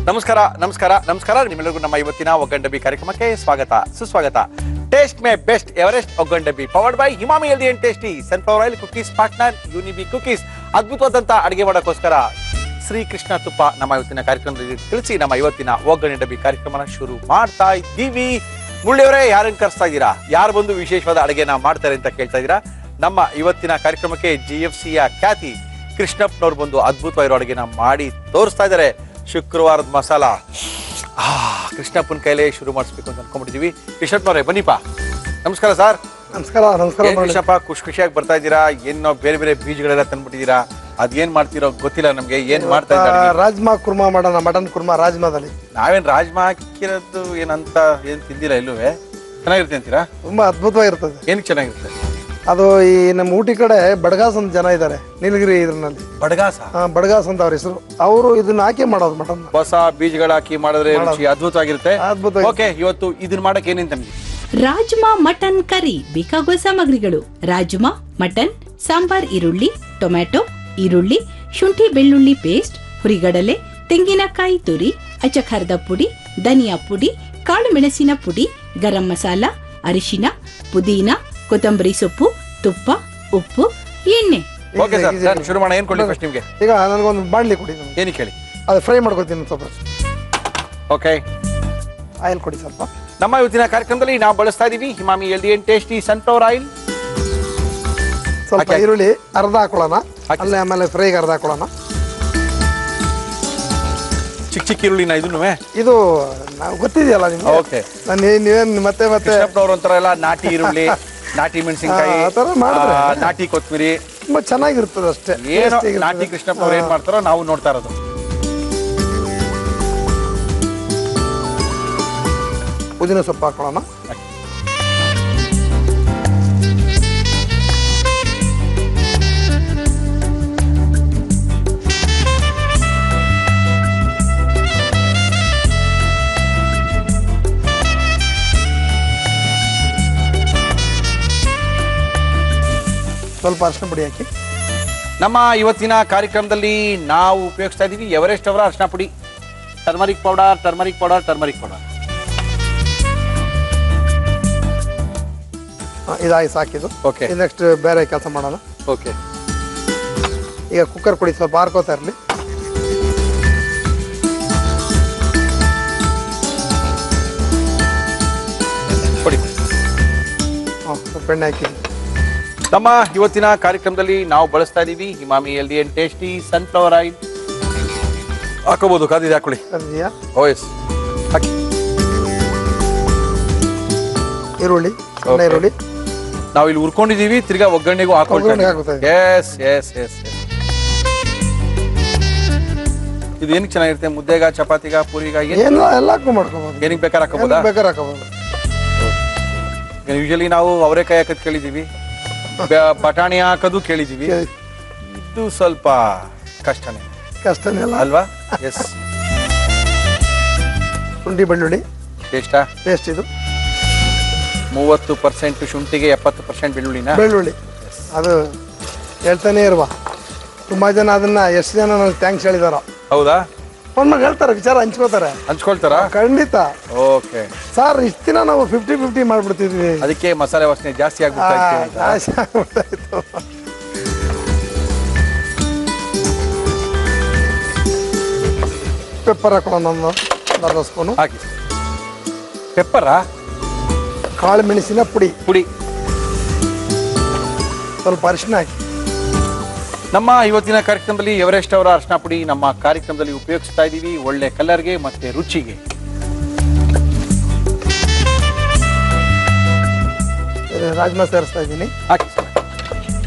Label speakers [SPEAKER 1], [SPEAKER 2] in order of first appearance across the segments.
[SPEAKER 1] ನಮಸ್ಕಾರ ನಮಸ್ಕಾರ ನಮಸ್ಕಾರ ನಿಮ್ಮೆಲ್ಲರಿಗೂ ನಮ್ಮ ಇವತ್ತಿನ ಒಗ್ಗಂಡಬ್ಬಿ ಕಾರ್ಯಕ್ರಮಕ್ಕೆ ಸ್ವಾಗತ ಸುಸ್ವಾಗತ. ಟೇಸ್ಟ್ ಮೇ best Everest Oggarane Dabbi powered by Himami healthy and tasty sunflower oil cookies partner Unibic cookies. ಅದ್ಭುತವಾದಂತ ಅಡಿಗೆ ಮಾಡೋಕ್ಕೋಸ್ಕರ ಶ್ರೀಕೃಷ್ಣ ತುಪ್ಪ ನಮ್ಮ ಇವತ್ತಿನ ಕಾರ್ಯಕ್ರಮದಲ್ಲಿ ತಿಳಿಸಿ ನಮ್ಮ ಇವತ್ತಿನ ಒಗ್ಗಂಡಬ್ಬಿ ಕಾರ್ಯಕ್ರಮನ ಶುರು ಮಾಡ್ತಾ ಇದ್ದೀವಿ. ಮುಳ್ಳಿಯವರೇ, ಯಾರನ್ನು ಕರೆಸ್ತಾ ಇದ್ದೀರಾ? ಯಾರು ಬಂದು ವಿಶೇಷವಾದ ಅಡಿಗೆನ ಮಾಡ್ತಾರೆ ಅಂತ ಕೇಳ್ತಾ ಇದ್ದೀರಾ? ನಮ್ಮ ಇವತ್ತಿನ ಕಾರ್ಯಕ್ರಮಕ್ಕೆ GFCಯ ಖ್ಯಾತಿ ಕೃಷ್ಣಪ್ಪನವ್ರು ಬಂದು ಅದ್ಭುತವಾಗಿರೋ ಅಡುಗೆನ ಮಾಡಿ ತೋರಿಸ್ತಾ ಇದ್ದಾರೆ. ಶುಕ್ರವಾರದ ಮಸಾಲ ಕೃಷ್ಣಪ್ಪನ ಕೈಲೇ ಶುರು ಮಾಡಿಸ್ಬೇಕು ಅಂತ ಅನ್ಕೊಂಡ್ಬಿಟ್ಟಿದೀವಿ. ಕೃಷ್ಣಪ್ಪನವ್ರೆ ಬನ್ನಿಪ್ಪ. ನಮಸ್ಕಾರ ಸರ್.
[SPEAKER 2] ನಮಸ್ಕಾರ. ನಮಸ್ಕಾರ
[SPEAKER 1] ಕೃಷ್ಣಪ್ಪ, ಖುಷಿಯಾಗಿ ಬರ್ತಾ ಇದ್ದೀರಾ? ಏನೋ ಬೇರೆ ಬೇರೆ ಬೀಜಗಳೆಲ್ಲ ತಂದ್ಬಿಟ್ಟಿದ್ದೀರಾ, ಅದೇನ್ ಮಾಡ್ತಿರೋ ಗೊತ್ತಿಲ್ಲ ನಮ್ಗೆ. ಏನ್ ಮಾಡ್ತಾ ಇದ್ದೀರಾ?
[SPEAKER 2] ರಾಜ್ಮಾ ಕುರ್ಮಾ ಮಾಡೋಣ, ಮಟನ್ ಕುರ್ಮಾ ರಾಜ್ಮಾದಲ್ಲಿ.
[SPEAKER 1] ನಾವೇನ್ ರಾಜ್ಮಾ ಹಾಕಿರೋದು ಏನಂತ ಏನ್ ತಿಂದಿಲ್ಲ ಇಲ್ಲವೇ? ಚೆನ್ನಾಗಿರುತ್ತೆ ಅಂತೀರಾ?
[SPEAKER 2] ತುಂಬಾ ಅದ್ಭುತವಾಗಿರ್ತದೆ.
[SPEAKER 1] ಏನಕ್ಕೆ ಚೆನ್ನಾಗಿರುತ್ತೆ?
[SPEAKER 2] ಅದು ಈ ನಮ್ಮ ಊಟಿ ಕಡೆ ಬಡಗಾಸ್ ಅಂತ ಜನ ಇದ್ದಾರೆ ನೀಲಗಿರಿ ಇದ್ರಲ್ಲಿ.
[SPEAKER 1] ಬಡಗಾಸ?
[SPEAKER 2] ಬಡಗಾಸ್ ಅಂತ ಅವ್ರ ಹೆಸರು. ಅವರು ಇದನ್ನ ಹಾಕಿ ಮಾಡೋದು ಮಟನ್.
[SPEAKER 1] ಹೊಸ ಬೀಜಗಳು ಹಾಕಿ ಮಾಡಿದ್ರೆ ರುಚಿ ಅದ್ಭುತವಾಗಿರುತ್ತೆ.
[SPEAKER 2] ಅದ್ಭುತ.
[SPEAKER 1] ಓಕೆ, ಇವತ್ತು ಇದನ್ನ ಮಾಡಕ್ಕೆ ಏನೇನ್ ತಂದಿ?
[SPEAKER 3] ರಾಜ್ಮಾ ಮಟನ್ ಕರಿ ಬೇಕಾಗುವ ಸಾಮಗ್ರಿಗಳು: ರಾಜ್ಮಾ, ಮಟನ್, ಸಾಂಬಾರ್ ಈರುಳ್ಳಿ, ಟೊಮ್ಯಾಟೊ, ಈರುಳ್ಳಿ, ಶುಂಠಿ ಬೆಳ್ಳುಳ್ಳಿ ಪೇಸ್ಟ್, ಹುರಿಗಡಲೆ, ತೆಂಗಿನಕಾಯಿ ತುರಿ, ಅಚ್ಚಖಾರದ ಪುಡಿ, ಧನಿಯಾ ಪುಡಿ, ಕಾಳು ಮೆಣಸಿನ ಪುಡಿ, ಗರಂ ಮಸಾಲ, ಅರಿಶಿನ, ಪುದೀನ, ಕೊತ್ತಂಬರಿ ಸೊಪ್ಪು, ತುಪ್ಪ, ಉಪ್ಪು, ಎಣ್ಣೆ.
[SPEAKER 1] ಓಕೆ ಸರ್, ಶುರು ಮಾಡೋಣ. ಏನ್ ಕೊಡ್ಲಿ ಫಸ್ಟ್ ನಿಮ್ಗೆ?
[SPEAKER 2] ಈಗ ನನಗೊಂದು ಬಾಣ್ಲಿ ಕೊಡಿ.
[SPEAKER 1] ಏನಕ್ಕೆ ಹೇಳಿ?
[SPEAKER 2] ಅದು ಫ್ರೈ ಮಾಡ್ಕೊತೀನಿ ಸ್ವಲ್ಪ.
[SPEAKER 1] ಓಕೆ,
[SPEAKER 2] ಆಯಿಲ್ ಕೊಡಿ ಸ್ವಲ್ಪ.
[SPEAKER 1] ನಮ್ಮ ಇವತ್ತಿನ ಕಾರ್ಯಕ್ರಮದಲ್ಲಿ ನಾವು ಬಳಸ್ತಾ ಇದೀವಿ Himami healthy and tasty sunflower oil.
[SPEAKER 2] ಸ್ವಲ್ಪ ಈರುಳ್ಳಿ ಅರ್ಧ ಹಾಕೊಳ್ಳೋಣ, ಅಲ್ಲೇ ಆಮೇಲೆ ಫ್ರೈಗೆ ಅರ್ಧ ಹಾಕೊಳ್ಳೋಣ.
[SPEAKER 1] ಚಿಕ್ಕ ಚಿಕ್ಕ ಈರುಳ್ಳಿನ ಇದನ್ನು
[SPEAKER 2] ಇದು ನಾವು ಗೊತ್ತಿದೆಯಲ್ಲ ನಿಮ್ಗೆ.
[SPEAKER 1] ಓಕೆ,
[SPEAKER 2] ನೀವೇನ್ ಮತ್ತೆ ಮತ್ತೆ
[SPEAKER 1] ಕೃಷ್ಣಪ್ಪನವ್ರು ಒಂಥರ ಎಲ್ಲ ನಾಟಿ ಈರುಳ್ಳಿ, ನಾಟಿ ಮೆಣಸಿನಕಾಯಿ,
[SPEAKER 2] ಆ ಥರ ಮಾಡಿದ್ರೆ
[SPEAKER 1] ನಾಟಿ ಕೊತ್ತಂಬರಿ
[SPEAKER 2] ತುಂಬಾ ಚೆನ್ನಾಗಿರ್ತದೆ ಅಷ್ಟೇ.
[SPEAKER 1] ಏನೋ ನಾಟಿ ಕೃಷ್ಣಪ್ಪನವ್ರು ಏನ್ ಮಾಡ್ತಾರೋ ನಾವು ನೋಡ್ತಾ ಇರೋದು.
[SPEAKER 2] ಪುದೀನ ಸೊಪ್ಪು ಹಾಕೊಳ್ಳೋಣ. ಸ್ವಲ್ಪ ಅರಿಶಿನ ಪುಡಿ ಹಾಕಿ.
[SPEAKER 1] ನಮ್ಮ ಇವತ್ತಿನ ಕಾರ್ಯಕ್ರಮದಲ್ಲಿ ನಾವು ಉಪಯೋಗಿಸ್ತಾ ಇದೀವಿ ಎವರೆಸ್ಟ್ ಅವರ ಅರಿಶಿನ ಪುಡಿ, turmeric powder, turmeric powder, turmeric powder.
[SPEAKER 2] ಇದಾಗಿ ಸಾಕಿದ್ದು.
[SPEAKER 1] ಓಕೆ,
[SPEAKER 2] ನೆಕ್ಸ್ಟ್ ಬೇರೆ ಕೆಲಸ ಮಾಡೋಣ.
[SPEAKER 1] ಓಕೆ,
[SPEAKER 2] ಈಗ ಕುಕ್ಕರ್ ಕೊಡಿ, ಸ್ವಲ್ಪ ಹಾರ್ಕೋತಾ ಇರಲಿ.
[SPEAKER 1] ಕೊಡಿ.
[SPEAKER 2] ಸ್ವಲ್ಪ ಎಣ್ಣೆ ಹಾಕಿ.
[SPEAKER 1] ನಮ್ಮ ಇವತ್ತಿನ ಕಾರ್ಯಕ್ರಮದಲ್ಲಿ ನಾವು ಬಳಸ್ತಾ ಇದೀವಿ Himami healthy and tasty sunflower oil. ಹಾಕೋಬಹುದು, ಕಾದಿದೆ ಹಾಕೊಳ್ಳಿ.
[SPEAKER 2] ಅದೆಯಾ?
[SPEAKER 1] ಓ ಎಸ್, ಹಾಕಿ.
[SPEAKER 2] ಈರುಳ್ಳಿ, ಸಣ್ಣ ಈರುಳ್ಳಿ
[SPEAKER 1] ನಾವು ಇಲ್ಲಿ ಹುರ್ಕೊಂಡಿದೀವಿ, ತಿರ್ಗಾ ಒಗ್ಗರಣೆಗೂ ಹಾಕೊಳ್ತೀವಿ. Yes yes yes. ಇದು ಏನಕ್ಕೆ ಚೆನ್ನಾಗಿರುತ್ತೆ? ಮುದ್ದೆಗ, ಚಪಾತಿಗ, ಪೂರಿಗ,
[SPEAKER 2] ಎಲ್ಲ ಮಾಡ್ಕೋಬಹುದು.
[SPEAKER 1] ಏನಕ್ಕೆ ಬೇಕಾದ್ರೆ ಹಾಕೋಬೋದಾ?
[SPEAKER 2] ಬೇಕಾದ್ರೆ ಹಾಕೋಬಹುದು.
[SPEAKER 1] ಯೂಶಲಿ ನಾವು ಅವರೆಕಾಯಿ ಹಾಕೋದು ಕೇಳಿದೀವಿ, ಬಟಾಣಿ ಹಾಕೋದು ಕೇಳಿದೀವಿ. ಇದು ಸ್ವಲ್ಪ ಕಷ್ಟನೇ ಅಲ್ವಾ? ಎಸ್.
[SPEAKER 2] ಶುಂಠಿ ಬೆಳ್ಳುಳ್ಳಿ
[SPEAKER 1] ಟೇಸ್ಟಾ?
[SPEAKER 2] ಟೇಸ್ಟ್ ಇದು.
[SPEAKER 1] 30% ಶುಂಠಿಗೆ 70% ಬೆಳ್ಳುಳ್ಳಿನ?
[SPEAKER 2] ಬೆಳ್ಳುಳ್ಳಿ. ಅದು ಹೇಳ್ತಾನೆ ಇರುವ ತುಂಬಾ ಜನ ಅದನ್ನ ಎಷ್ಟು ಜನ ನನಗೆ ಥ್ಯಾಂಕ್ಸ್ ಹೇಳಿದಾರೋ.
[SPEAKER 1] ಹೌದಾ?
[SPEAKER 2] ಒಂದ್ ಹೇಳ್ತಾರೆ, ವಿಚಾರ
[SPEAKER 1] ಹಂಚ್ಕೊಳ್ತಾರ?
[SPEAKER 2] ಖಂಡಿತ.
[SPEAKER 1] ಓಕೆ
[SPEAKER 2] ಸರ್, ಇಷ್ಟ ದಿನ ನಾವು 50-50 ಮಾಡ್ಬಿಡ್ತಿದ್ವಿ,
[SPEAKER 1] ಅದಕ್ಕೆ ಮಸಾಲೆ ವಾಸನೆ ಜಾಸ್ತಿ
[SPEAKER 2] ಆಗ್ಬಿಡ್ತಾಯಿತ್ತು. ಪೆಪ್ಪರ್ ಹಾಕೊಳ್ಳೋಣ, ಒಂದು ಅರ್ಧ ಸ್ಪೂನು
[SPEAKER 1] ಹಾಕಿ. ಪೆಪ್ಪರಾ?
[SPEAKER 2] ಕಾಳು ಮೆಣಸಿನ ಪುಡಿ. ಸ್ವಲ್ಪ ಅರಿಶಿನ ಹಾಕಿ.
[SPEAKER 1] ನಮ್ಮ ಇವತ್ತಿನ ಕಾರ್ಯಕ್ರಮದಲ್ಲಿ ಎವರೆಸ್ಟ್ ಅವರ ಅರಿಶಿನ ಪುಡಿ ನಮ್ಮ ಕಾರ್ಯಕ್ರಮದಲ್ಲಿ ಉಪಯೋಗಿಸ್ತಾ ಇದೀವಿ, ಒಳ್ಳೆ ಕಲರ್ಗೆ ಮತ್ತೆ ರುಚಿಗೆ.
[SPEAKER 2] ರಾಜ್ಮಾ ಸೇರಿಸ್ತಾ ಇದ್ದೀನಿ.
[SPEAKER 1] ಹಾಕಿ.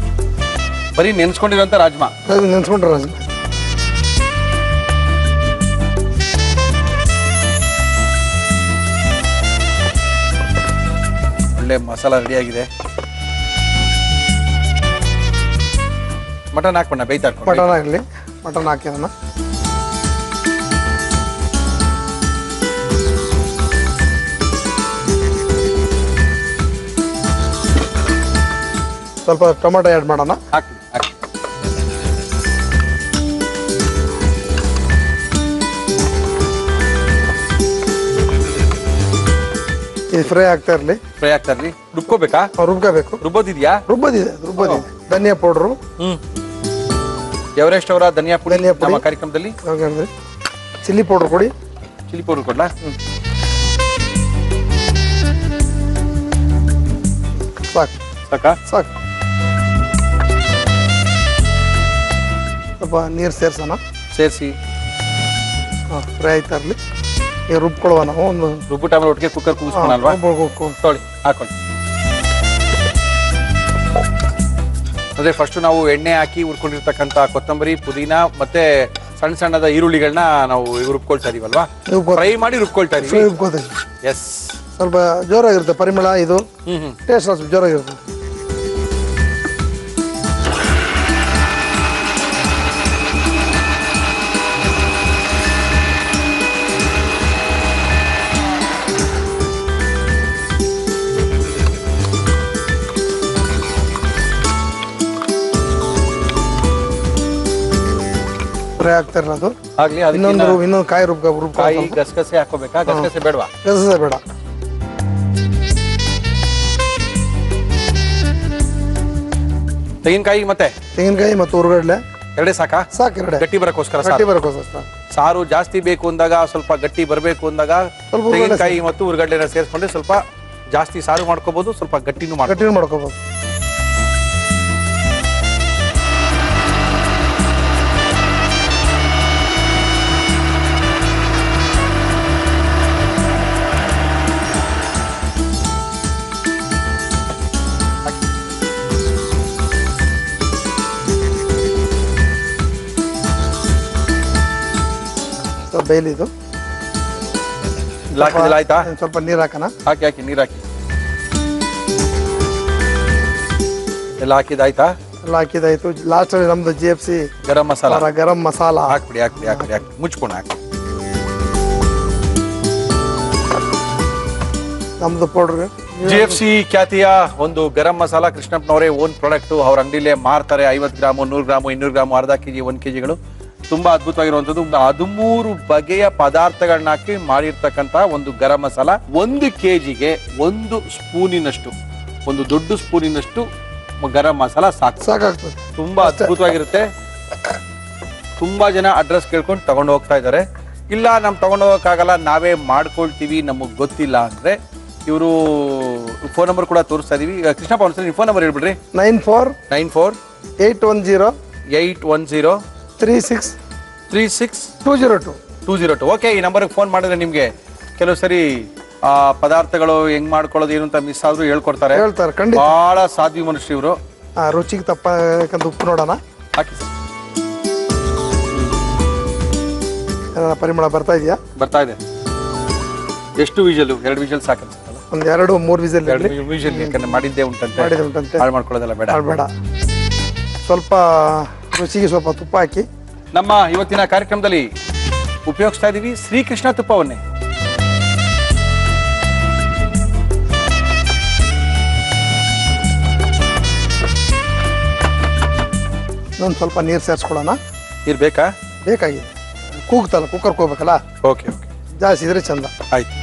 [SPEAKER 1] ಬರೀ ನೆನ್ಸ್ಕೊಂಡಿರೋಂಥ ರಾಜ್ಮಾ?
[SPEAKER 2] ನೆನ್ಸ್ಕೊಂಡ್ರೆ ರಾಜ್ಮಾ.
[SPEAKER 1] ಒಳ್ಳೆ ಮಸಾಲ ರೆಡಿ ಆಗಿದೆ. ಮಟನ್ ಹಾಕೋಣ, ಬೇಯ್ತಾ?
[SPEAKER 2] ಮಟನ್ ಆಗಲಿ, ಮಟನ್ ಹಾಕಿರೋಣ. ಸ್ವಲ್ಪ ಟೊಮೆಟೊ ಆ್ಯಡ್ ಮಾಡೋಣ.
[SPEAKER 1] ಹಾಕಿ ಹಾಕಿ.
[SPEAKER 2] ಇದು ಫ್ರೈ ಆಗ್ತಾ ಇರಲಿ.
[SPEAKER 1] ಫ್ರೈ ಆಗ್ತಾ ಇರ್ಲಿ. ರುಬ್ಕೋಬೇಕಾ?
[SPEAKER 2] ರುಬ್ಕೋಬೇಕು.
[SPEAKER 1] ರುಬ್ಬೋದಿದ್ಯಾ?
[SPEAKER 2] ರುಬ್ಬೋದಿದೆ. ಧನಿಯಾ ಪೌಡ್ರು.
[SPEAKER 1] ಎವರೆಸ್ಟ್ ಅವರ ಧನಿಯಾ ಪುಡಿ ನಮ್ಮ ಕಾರ್ಯಕ್ರಮದಲ್ಲಿ.
[SPEAKER 2] ಚಿಲ್ಲಿ ಪೌಡರ್ ಕೊಡಿ.
[SPEAKER 1] ಚಿಲ್ಲಿ ಪೌಡರ್ ಕೊಡ್ಲಾ?
[SPEAKER 2] ಸಾಕು.
[SPEAKER 1] ಸಾಕಾ?
[SPEAKER 2] ಸಾಕು. ಸ್ವಲ್ಪ ನೀರು ಸೇರ್ಸೋಣ.
[SPEAKER 1] ಸೇರಿಸಿ
[SPEAKER 2] ಫ್ರೈ ಆಯ್ತಾ ಇರಲಿ. ಈಗ ರುಬ್ಕೊಳ್ಳುವ ನಾವು ಒಂದು
[SPEAKER 1] ರುಬ್ಬಿಟ್ಟು ಆಮೇಲೆ ಒಟ್ಟಿಗೆ ಕುಕ್ಕರ್ ಕೂಗಿಸ್ಕೊಳಲ್ವಾ? ತೊಳಿ ಹಾಕೊಳ್ಳಿ. ಅಂದ್ರೆ ಫಸ್ಟ್ ನಾವು ಎಣ್ಣೆ ಹಾಕಿ ಹುರ್ಕೊಂಡಿರ್ತಕ್ಕಂಥ ಕೊತ್ತಂಬರಿ, ಪುದೀನ ಮತ್ತೆ ಸಣ್ಣ ಸಣ್ಣದ ಈರುಳ್ಳಿಗಳನ್ನ ನಾವು ರುಬ್ಕೊಳ್ತಾ ಇದೀವಲ್ವಾ? ಫ್ರೈ ಮಾಡಿ ರುಬ್ಕೊಳ್ತಾ ಇದೀವಿ. ಎಸ್.
[SPEAKER 2] ಸ್ವಲ್ಪ ಜೋರಾಗಿರುತ್ತೆ ಪರಿಮಳ. ಇದು ಟೇಸ್ಟ್ ಸ್ವಲ್ಪ ಜೋರಾಗಿರುತ್ತೆ. ಫ್ರೈ ಆಗ್ತಾ ಇರೋದು
[SPEAKER 1] ಆಗ್ಲಿ.
[SPEAKER 2] ಇನ್ನೊಂದು ಕಾಯಿ
[SPEAKER 1] ಕಾಯಿ ಗಸಗಸೆ ಹಾಕೋಬೇಕಾ? ಗಸಗಸೆ ಬೇಡವಾ?
[SPEAKER 2] ಗಸಗಸೆ ಬೇಡ.
[SPEAKER 1] ತೆಂಗಿನಕಾಯಿ ಮತ್ತೆ
[SPEAKER 2] ಹುರ್ಗಡ್ಲೆ
[SPEAKER 1] ಎರಡೇ ಸಾಕಾ?
[SPEAKER 2] ಸಾಕು. ಎರಡೇ
[SPEAKER 1] ಗಟ್ಟಿ ಬರಕೋಸ್ಕರ. ಸಾರು ಜಾಸ್ತಿ ಬೇಕು ಅಂದಾಗ, ಸ್ವಲ್ಪ ಗಟ್ಟಿ ಬರಬೇಕು ಅಂದಾಗ ತೆಂಗಿನಕಾಯಿ ಮತ್ತು ಹುರ್ಗಡ್ಲೆನ ಸೇರಿಸ್ಕೊಂಡ್ರೆ ಸ್ವಲ್ಪ ಜಾಸ್ತಿ ಸಾರು ಮಾಡ್ಕೋಬಹುದು, ಸ್ವಲ್ಪ ಗಟ್ಟಿನೂ
[SPEAKER 2] ಮಾಡ್ಕೋಬಹುದು. ಬೇಲಿದು
[SPEAKER 1] ಆಯ್ತಾ?
[SPEAKER 2] ಸ್ವಲ್ಪ ನೀರು ಹಾಕೋಣ.
[SPEAKER 1] ಹಾಕಿ ನೀರು ಹಾಕಿ ಎಲ್ಲ ಹಾಕಿದಾಯ್ತಾ?
[SPEAKER 2] ಎಲ್ಲ ಹಾಕಿದಾಯ್ತು. ಲಾಸ್ಟ್ ಅಲ್ಲಿ ನಮ್ದು GFC
[SPEAKER 1] ಗರಂ ಮಸಾಲ
[SPEAKER 2] ಹಾಕ್ಬಿಡಿ.
[SPEAKER 1] ಮುಚ್ಕೊಂಡು ಹಾಕಿ.
[SPEAKER 2] ನಮ್ದು ಪೌಡರ್
[SPEAKER 1] GFC ಖ್ಯಾತಿಯ ಒಂದು ಗರಂ ಮಸಾಲ ಕೃಷ್ಣಪ್ಪನವರೇ ಓನ್ ಪ್ರಾಡಕ್ಟ್. ಅವ್ರ ಅಂಗಡಿಲೇ ಮಾರ್ತಾರೆ. 50 ಗ್ರಾಮು, 100 ಗ್ರಾಮು, 200 ಗ್ರಾಮು, ಅರ್ಧ ಕೆಜಿ, 1 ಕೆಜಿಗಳು. ತುಂಬಾ ಅದ್ಭುತವಾಗಿರುವಂತದ್ದು. 13 ಬಗೆಯ ಪದಾರ್ಥಗಳನ್ನ ಹಾಕಿ ಮಾಡಿರ್ತಕ್ಕಂತ ಒಂದು ಗರಂ ಮಸಾಲ. 1 ಕೆಜಿಗೆ 1 ಸ್ಪೂನಿನಷ್ಟು, ಒಂದು ದೊಡ್ಡ ಸ್ಪೂನಿನಷ್ಟು ಗರಂ ಮಸಾಲ ಸಾಕಾಗ್ತದೆ. ತುಂಬಾ ಅದ್ಭುತವಾಗಿರುತ್ತೆ. ತುಂಬಾ ಜನ ಅಡ್ರೆಸ್ ಕೇಳ್ಕೊಂಡು ತಗೊಂಡು ಹೋಗ್ತಾ ಇದ್ದಾರೆ. ಇಲ್ಲ ನಮ್ ತಗೊಂಡು ಹೋಗಕ್ಕಾಗಲ್ಲ, ನಾವೇ ಮಾಡ್ಕೊಳ್ತೀವಿ, ನಮಗ್ ಗೊತ್ತಿಲ್ಲ ಅಂದ್ರೆ ಇವರು ಫೋನ್ ನಂಬರ್ ಕೂಡ ತೋರಿಸ್ತಾ ಇದೀವಿ. ಕೃಷ್ಣಪ್ಪ ಒಂದ್ಸರಿ ಫೋನ್ ನಂಬರ್ ಹೇಳ್ಬಿಡ್ರಿ. 94 36 ಓಕೆ. ಈ ನಂಬರ್ಗೆ ಫೋನ್ ಮಾಡಿದ್ರೆ ನಿಮ್ಗೆ ಕೆಲವು ಸರಿ ಪದಾರ್ಥಗಳು ಹೆಂಗ್ ಮಾಡ್ಕೊಳ್ಳೋದು ಏನು ಅಂತ ಮಿಸ್ ಆದ್ರೂ ಹೇಳ್ತಾರೆ.
[SPEAKER 2] ಖಂಡಿತ.
[SPEAKER 1] ಬಹಳ ಸಾಧ್ವಿ ಮನುಷ್ಯ ಇವರು.
[SPEAKER 2] ರುಚಿಗೆ ತಪ್ಪ ಉಪ್ಪು ನೋಡೋಣ.
[SPEAKER 1] ಹಾಕಿ ಸರ್.
[SPEAKER 2] ಪರಿಮಳ ಬರ್ತಾ ಇದೆಯಾ?
[SPEAKER 1] ಬರ್ತಾ ಇದೆ. ಎಷ್ಟು ವಿಜಲ್? 2 ವಿಜಲ್ ಸಾಕು ಅನ್ಸುತ್ತಲ್ಲ?
[SPEAKER 2] ಒಂದು 2-3 ವಿಜಲ್.
[SPEAKER 1] 2 ವಿಜಲ್ ಯಾಕಂದ್ರೆ ಮಾಡಿದ್ದೇ ಉಂಟಂತೆ. ಹಾಳು ಮಾಡ್ಕೊಳ್ಳೋದೆಲ್ಲ ಬೇಡ.
[SPEAKER 2] ಸ್ವಲ್ಪ ರುಚಿಗೆ ಸ್ವಲ್ಪ ತುಪ್ಪ ಹಾಕಿ
[SPEAKER 1] ನಮ್ಮ ಇವತ್ತಿನ ಕಾರ್ಯಕ್ರಮದಲ್ಲಿ ಉಪಯೋಗಿಸ್ತಾ ಇದೀವಿ ಶ್ರೀಕೃಷ್ಣ ತುಪ್ಪವನ್ನೇ.
[SPEAKER 2] ಇನ್ನೊಂದು ಸ್ವಲ್ಪ ನೀರು ಸೇರಿಸ್ಕೊಳ್ಳೋಣ.
[SPEAKER 1] ನೀರು ಬೇಕಾ?
[SPEAKER 2] ಬೇಕಾಗಿದೆ. ಕೂಗ್ತಲ್ಲ, ಕುಕ್ಕರ್ ಹೋಗ್ಬೇಕಲ್ಲ.
[SPEAKER 1] ಓಕೆ.
[SPEAKER 2] ಜಾಸ್ತಿ ಇದ್ರೆ ಚಂದ.
[SPEAKER 1] ಆಯ್ತು.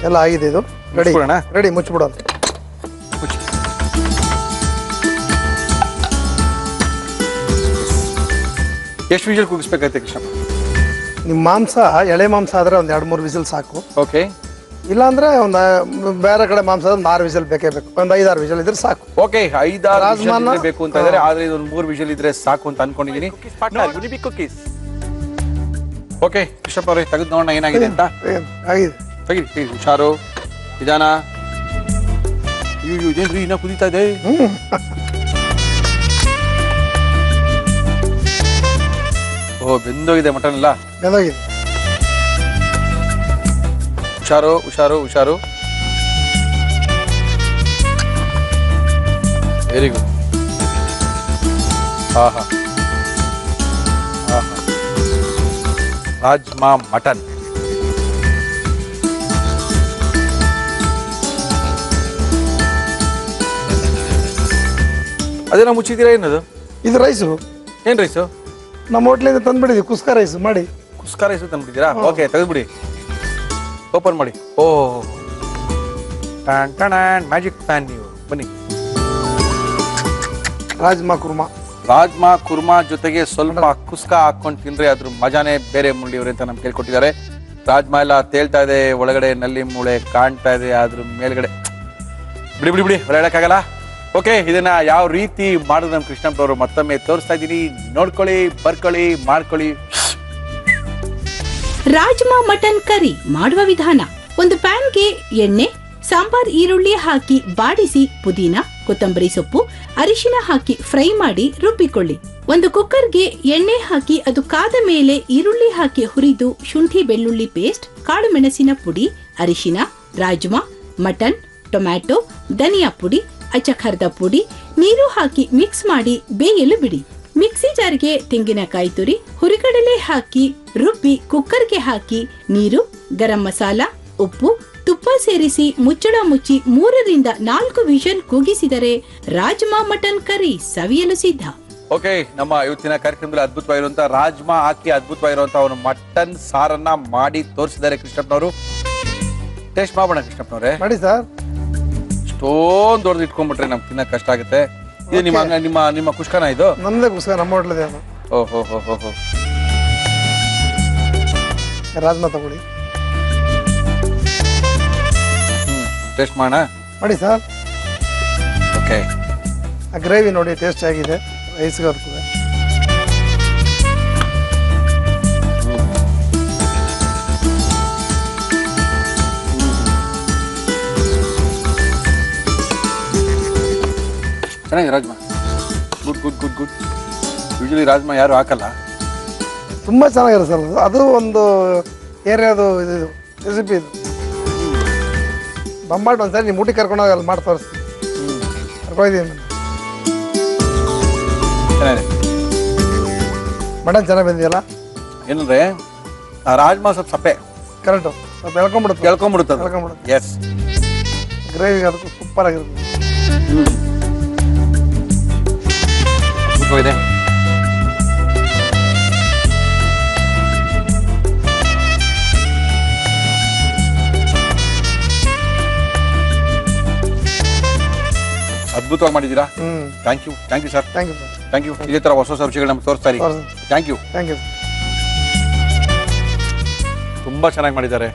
[SPEAKER 2] ಎಲ್ಲ ಆಗಿದೆ. ಇದು ರೆಡಿ. ಮುಚ್ಚಿಬಿಡೋಣ.
[SPEAKER 1] ಎಷ್ಟು ವಿಜಲ್ ಕೂಗಿಸ್ಬೇಕಾಯ್ತು ಕೃಷ್ಣಪ್ಪ?
[SPEAKER 2] ನಿಮ್ಮ ಮಾಂಸ ಎಳೆ ಮಾಂಸ ಆದ್ರೆ ಒಂದು 2-3 ವಿಸಿಲ್ ಸಾಕು.
[SPEAKER 1] ಓಕೆ.
[SPEAKER 2] ಇಲ್ಲಾಂದ್ರೆ ಒಂದು ಬೇರೆ ಕಡೆ ಮಾಂಸ ಒಂದು 6 ವಿಸಿಲ್ ಬೇಕೇ ಬೇಕು. ಒಂದು 5-6 ವಿಸಿಲ್ ಇದ್ರೆ ಸಾಕು.
[SPEAKER 1] ಓಕೆ. 5-6 ವಿಸಿಲ್ ಬೇಕು ಅಂತ ಇದ್ದಾರೆ. ಆದ್ರೆ ಇದೊಂದು 3 ವಿಸಿಲ್ ಇದ್ರೆ ಸಾಕು ಅಂತ ಅನ್ಕೊಂಡಿದೀನಿ. Unibic cookies. ಓಕೆ ಕೃಷ್ಣಪ್ಪ ಅವರೇ, ತೆಗೆದು ನೋಡೋಣ ಏನಾಗಿದೆ ಅಂತ.
[SPEAKER 2] ಆಗಿದೆ.
[SPEAKER 1] ತೆಗಿ. ಹುಷಾರು, ನಿಧಾನ. ಇದೇನ್ರಿ ಇನ್ನ ಕುದೀತಾ ಇದೆ. ಬೆಂದೋಗಿದೆ ಮಟನ್ ಎಲ್ಲ.
[SPEAKER 2] ಬೆಂದೋಗಿದೆ.
[SPEAKER 1] ಹುಷಾರು. Very good. ರಾಜ್ಮಾ ಮಟನ್. ಅದೇನೋ ಮುಚ್ಚಿದ್ದೀರಾ? ಏನದು?
[SPEAKER 2] ಇದು ರೈಸು.
[SPEAKER 1] ಏನ್ ರೈಸು?
[SPEAKER 2] ನಮ್ಮ ಹೋಟ್ಲಿಂದ ತಂದ್ಬಿಡಿದ್ವಿ. ಕುಸ್ಕ ರೈಸ್ ಮಾಡಿ.
[SPEAKER 1] ಕುಸ್ಕ ರೈಸು ತಂದ್ಬಿಟ್ಟಿದ್ದೀರಾ? ಓಕೆ, ತೆಗೆದ್ಬಿಡಿ. ಓಪನ್ ಮಾಡಿ. ಓ ಮ್ಯಾಜಿಕ್ ಪ್ಯಾನ್. ನೀವು ಬನ್ನಿ.
[SPEAKER 2] ರಾಜ್ಮಾ ಕುರ್ಮಾ.
[SPEAKER 1] ರಾಜ್ಮಾ ಕುರ್ಮಾ ಜೊತೆಗೆ ಸ್ವಲ್ಪ ಕುಸ್ಕ ಹಾಕೊಂಡು ತಿನ್ರಿ, ಅದ್ರ ಮಜಾನೇ ಬೇರೆ ಮುಂಡಿಯವ್ರೆ ಅಂತ ನಮ್ಗೆ ಕೇಳ್ಕೊಟ್ಟಿದ್ದಾರೆ. ರಾಜ್ಮಾ ಎಲ್ಲ ತೇಳ್ತಾ ಇದೆ, ಒಳಗಡೆ ನಲ್ಲಿ ಮೂಳೆ ಕಾಣ್ತಾ ಇದೆ, ಅದ್ರ ಮೇಲ್ಗಡೆ ಬಿಡಿ ಬಿಡಿ ಬಿಡಿ ಹೊರ ಹೇಳಕ್ಕಾಗಲ್ಲ. ಓಕೆ, ಇದನ್ನ ಯಾವ ರೀತಿ ಮಾಡೋದು ನಮ್ಮ ಕೃಷ್ಣಪ್ಪನವರು ಮತ್ತೊಮ್ಮೆ ತೋರಿಸ್ತಾ ಇದ್ದೀನಿ, ನೋಡ್ಕೊಳ್ಳಿ, ಬರ್ಕೊಳ್ಳಿ, ಮಾಡ್ಕೊಳ್ಳಿ.
[SPEAKER 3] ರಾಜ್ಮಾ ಮಟನ್ ಕರಿ ಮಾಡುವ ವಿಧಾನ: ಒಂದು ಪ್ಯಾನ್ಗೆ ಎಣ್ಣೆ, ಸಾಂಬಾರ್ ಈರುಳ್ಳಿ ಹಾಕಿ ಬಾಡಿಸಿ ಪುದೀನ, ಕೊತ್ತಂಬರಿ ಸೊಪ್ಪು, ಅರಿಶಿನ ಹಾಕಿ ಫ್ರೈ ಮಾಡಿ ರುಬ್ಬಿಕೊಳ್ಳಿ. ಒಂದು ಕುಕ್ಕರ್ಗೆ ಎಣ್ಣೆ ಹಾಕಿ ಅದು ಕಾದ ಮೇಲೆ ಈರುಳ್ಳಿ ಹಾಕಿ ಹುರಿದು ಶುಂಠಿ ಬೆಳ್ಳುಳ್ಳಿ ಪೇಸ್ಟ್, ಕಾಳು ಮೆಣಸಿನ ಪುಡಿ, ಅರಿಶಿನ, ರಾಜ್ಮಾ, ಮಟನ್, ಟೊಮ್ಯಾಟೊ, ಧನಿಯಾ ಪುಡಿ, ಅಚ್ಚಖಾರದ ಪುಡಿ, ನೀರು ಹಾಕಿ ಮಿಕ್ಸ್ ಮಾಡಿ ಬೇಯಲು ಬಿಡಿ. ಮಿಕ್ಸಿ ಜಾರ್ಗೆ ತೆಂಗಿನಕಾಯಿ ತುರಿ, ಹುರಿಗಡಲೆ ಹಾಕಿ ರುಬ್ಬಿ ಕುಕ್ಕರ್ಗೆ ಹಾಕಿ ನೀರು, ಗರಂ ಮಸಾಲ, ಉಪ್ಪು, ತುಪ್ಪ ಸೇರಿಸಿ ಮುಚ್ಚಳ ಮುಚ್ಚಿ 3 ರಿಂದ 4 ವಿಷಲ್ ಕೂಗಿಸಿದರೆ ರಾಜ್ಮಾ ಮಟನ್ ಕರಿ ಸವಿಯಲು ಸಿದ್ಧ.
[SPEAKER 1] ಓಕೆ, ನಮ್ಮ ಇವತ್ತಿನ ಕಾರ್ಯಕ್ರಮದಲ್ಲಿ ಅದ್ಭುತವಾಗಿರುವಂತಹ ರಾಜ್ಮಾ ಹಾಕಿ ಅದ್ಭುತವಾಗಿರುವಂತಹ ಒಂದು ಮಟನ್ ಸಾರನ್ನ ಮಾಡಿ ತೋರಿಸಿದ್ದಾರೆ ಕೃಷ್ಣಪ್ಪನವರು. ಟೇಸ್ಟ್ ಮಾಡೋಣ ಕೃಷ್ಣಪ್ಪನವ್ರೆ.
[SPEAKER 2] ಮಾಡಿ ಸರ್.
[SPEAKER 1] ಇಷ್ಟೊಂದು ದೊಡ್ಡದು ಇಟ್ಕೊಂಡ್ಬಿಟ್ರೆ ನಮ್ಗೆ ತಿನ್ನಕ್ ಕಷ್ಟ ಆಗುತ್ತೆ. ಇದು ನಿಮ್ಮ ಕುಷ್ಕನ? ಇದು
[SPEAKER 2] ನಮ್ದೇ ಕುಸ್ಕ, ನಮ್ಮ ಹೋಟ್ಲದೆ ಅದು.
[SPEAKER 1] ಓಹೋ ಹೋ ಹೋ ಹೋ.
[SPEAKER 2] ರಾಜ್ಮಾ ತಗೊಳ್ಳಿ,
[SPEAKER 1] ಟೇಸ್ಟ್ ಮಾಡೋಣ.
[SPEAKER 2] ಮಾಡಿ ಸರ್.
[SPEAKER 1] ಓಕೆ,
[SPEAKER 2] ಆ ಗ್ರೇವಿ ನೋಡಿ ಟೇಸ್ಟ್ ಆಗಿದೆ, ರೈಸ್ಗೆ ಬರ್ತದೆ.
[SPEAKER 1] ಚೆನ್ನಾಗಿದೆ rajma. Good good good good. Usually rajma ಯಾರು ಹಾಕಲ್ಲ.
[SPEAKER 2] ತುಂಬ ಚೆನ್ನಾಗಿರುತ್ತೆ ಸರ್ ಅದು. ಅದು ಒಂದು ಏರಿಯಾದು ಇದು ರೆಸಿಪಿ ಇದು. ಬಂಬಾಟ್ ಒಂದ್ಸರಿ ನೀವು ಊಟಿಗೆ ಕರ್ಕೊಂಡೋಗಿ ಅಲ್ಲಿ ಮಾಡಿ ತೋರಿಸ್ತೀನಿ. ಕರ್ಕೊಂಡಿದ್ದೀನಿ ನಾನು.
[SPEAKER 1] ಚೆನ್ನಾಗಿದೆ.
[SPEAKER 2] ಮಟನ್ ಚೆನ್ನಾಗಿ ಬಂದಿದೆಯಲ್ಲ.
[SPEAKER 1] ಏನಂದ್ರೆ ಆ ರಾಜ್ಮಾ ಸ್ವಲ್ಪ ಸಪ್ಪೆ,
[SPEAKER 2] ಕರೆಕ್ಟು, ಸ್ವಲ್ಪ ಎಳ್ಕೊಂಬಿಡುತ್ತೆ.
[SPEAKER 1] ಎಳ್ಕೊಂಡ್ಬಿಡುತ್ತೆ. ಎಸ್,
[SPEAKER 2] ಗ್ರೇವಿ ಅದಕ್ಕೂ ಸೂಪರ್ ಆಗಿರುತ್ತೆ.
[SPEAKER 1] ಇದೆ. ಅದ್ಭುತವಾಗಿ ಮಾಡಿದ್ದೀರಾ. Thank you sir.
[SPEAKER 2] Thank you sir.
[SPEAKER 1] Thank you. ಇದೇ ತರ ಹೊಸ ವಿಷಯಗಳು ನಮ್ಗೆ ತೋರಿಸ್ತಾ ಇರಿ. Thank you. ತುಂಬಾ ಚೆನ್ನಾಗಿ ಮಾಡಿದ್ದಾರೆ.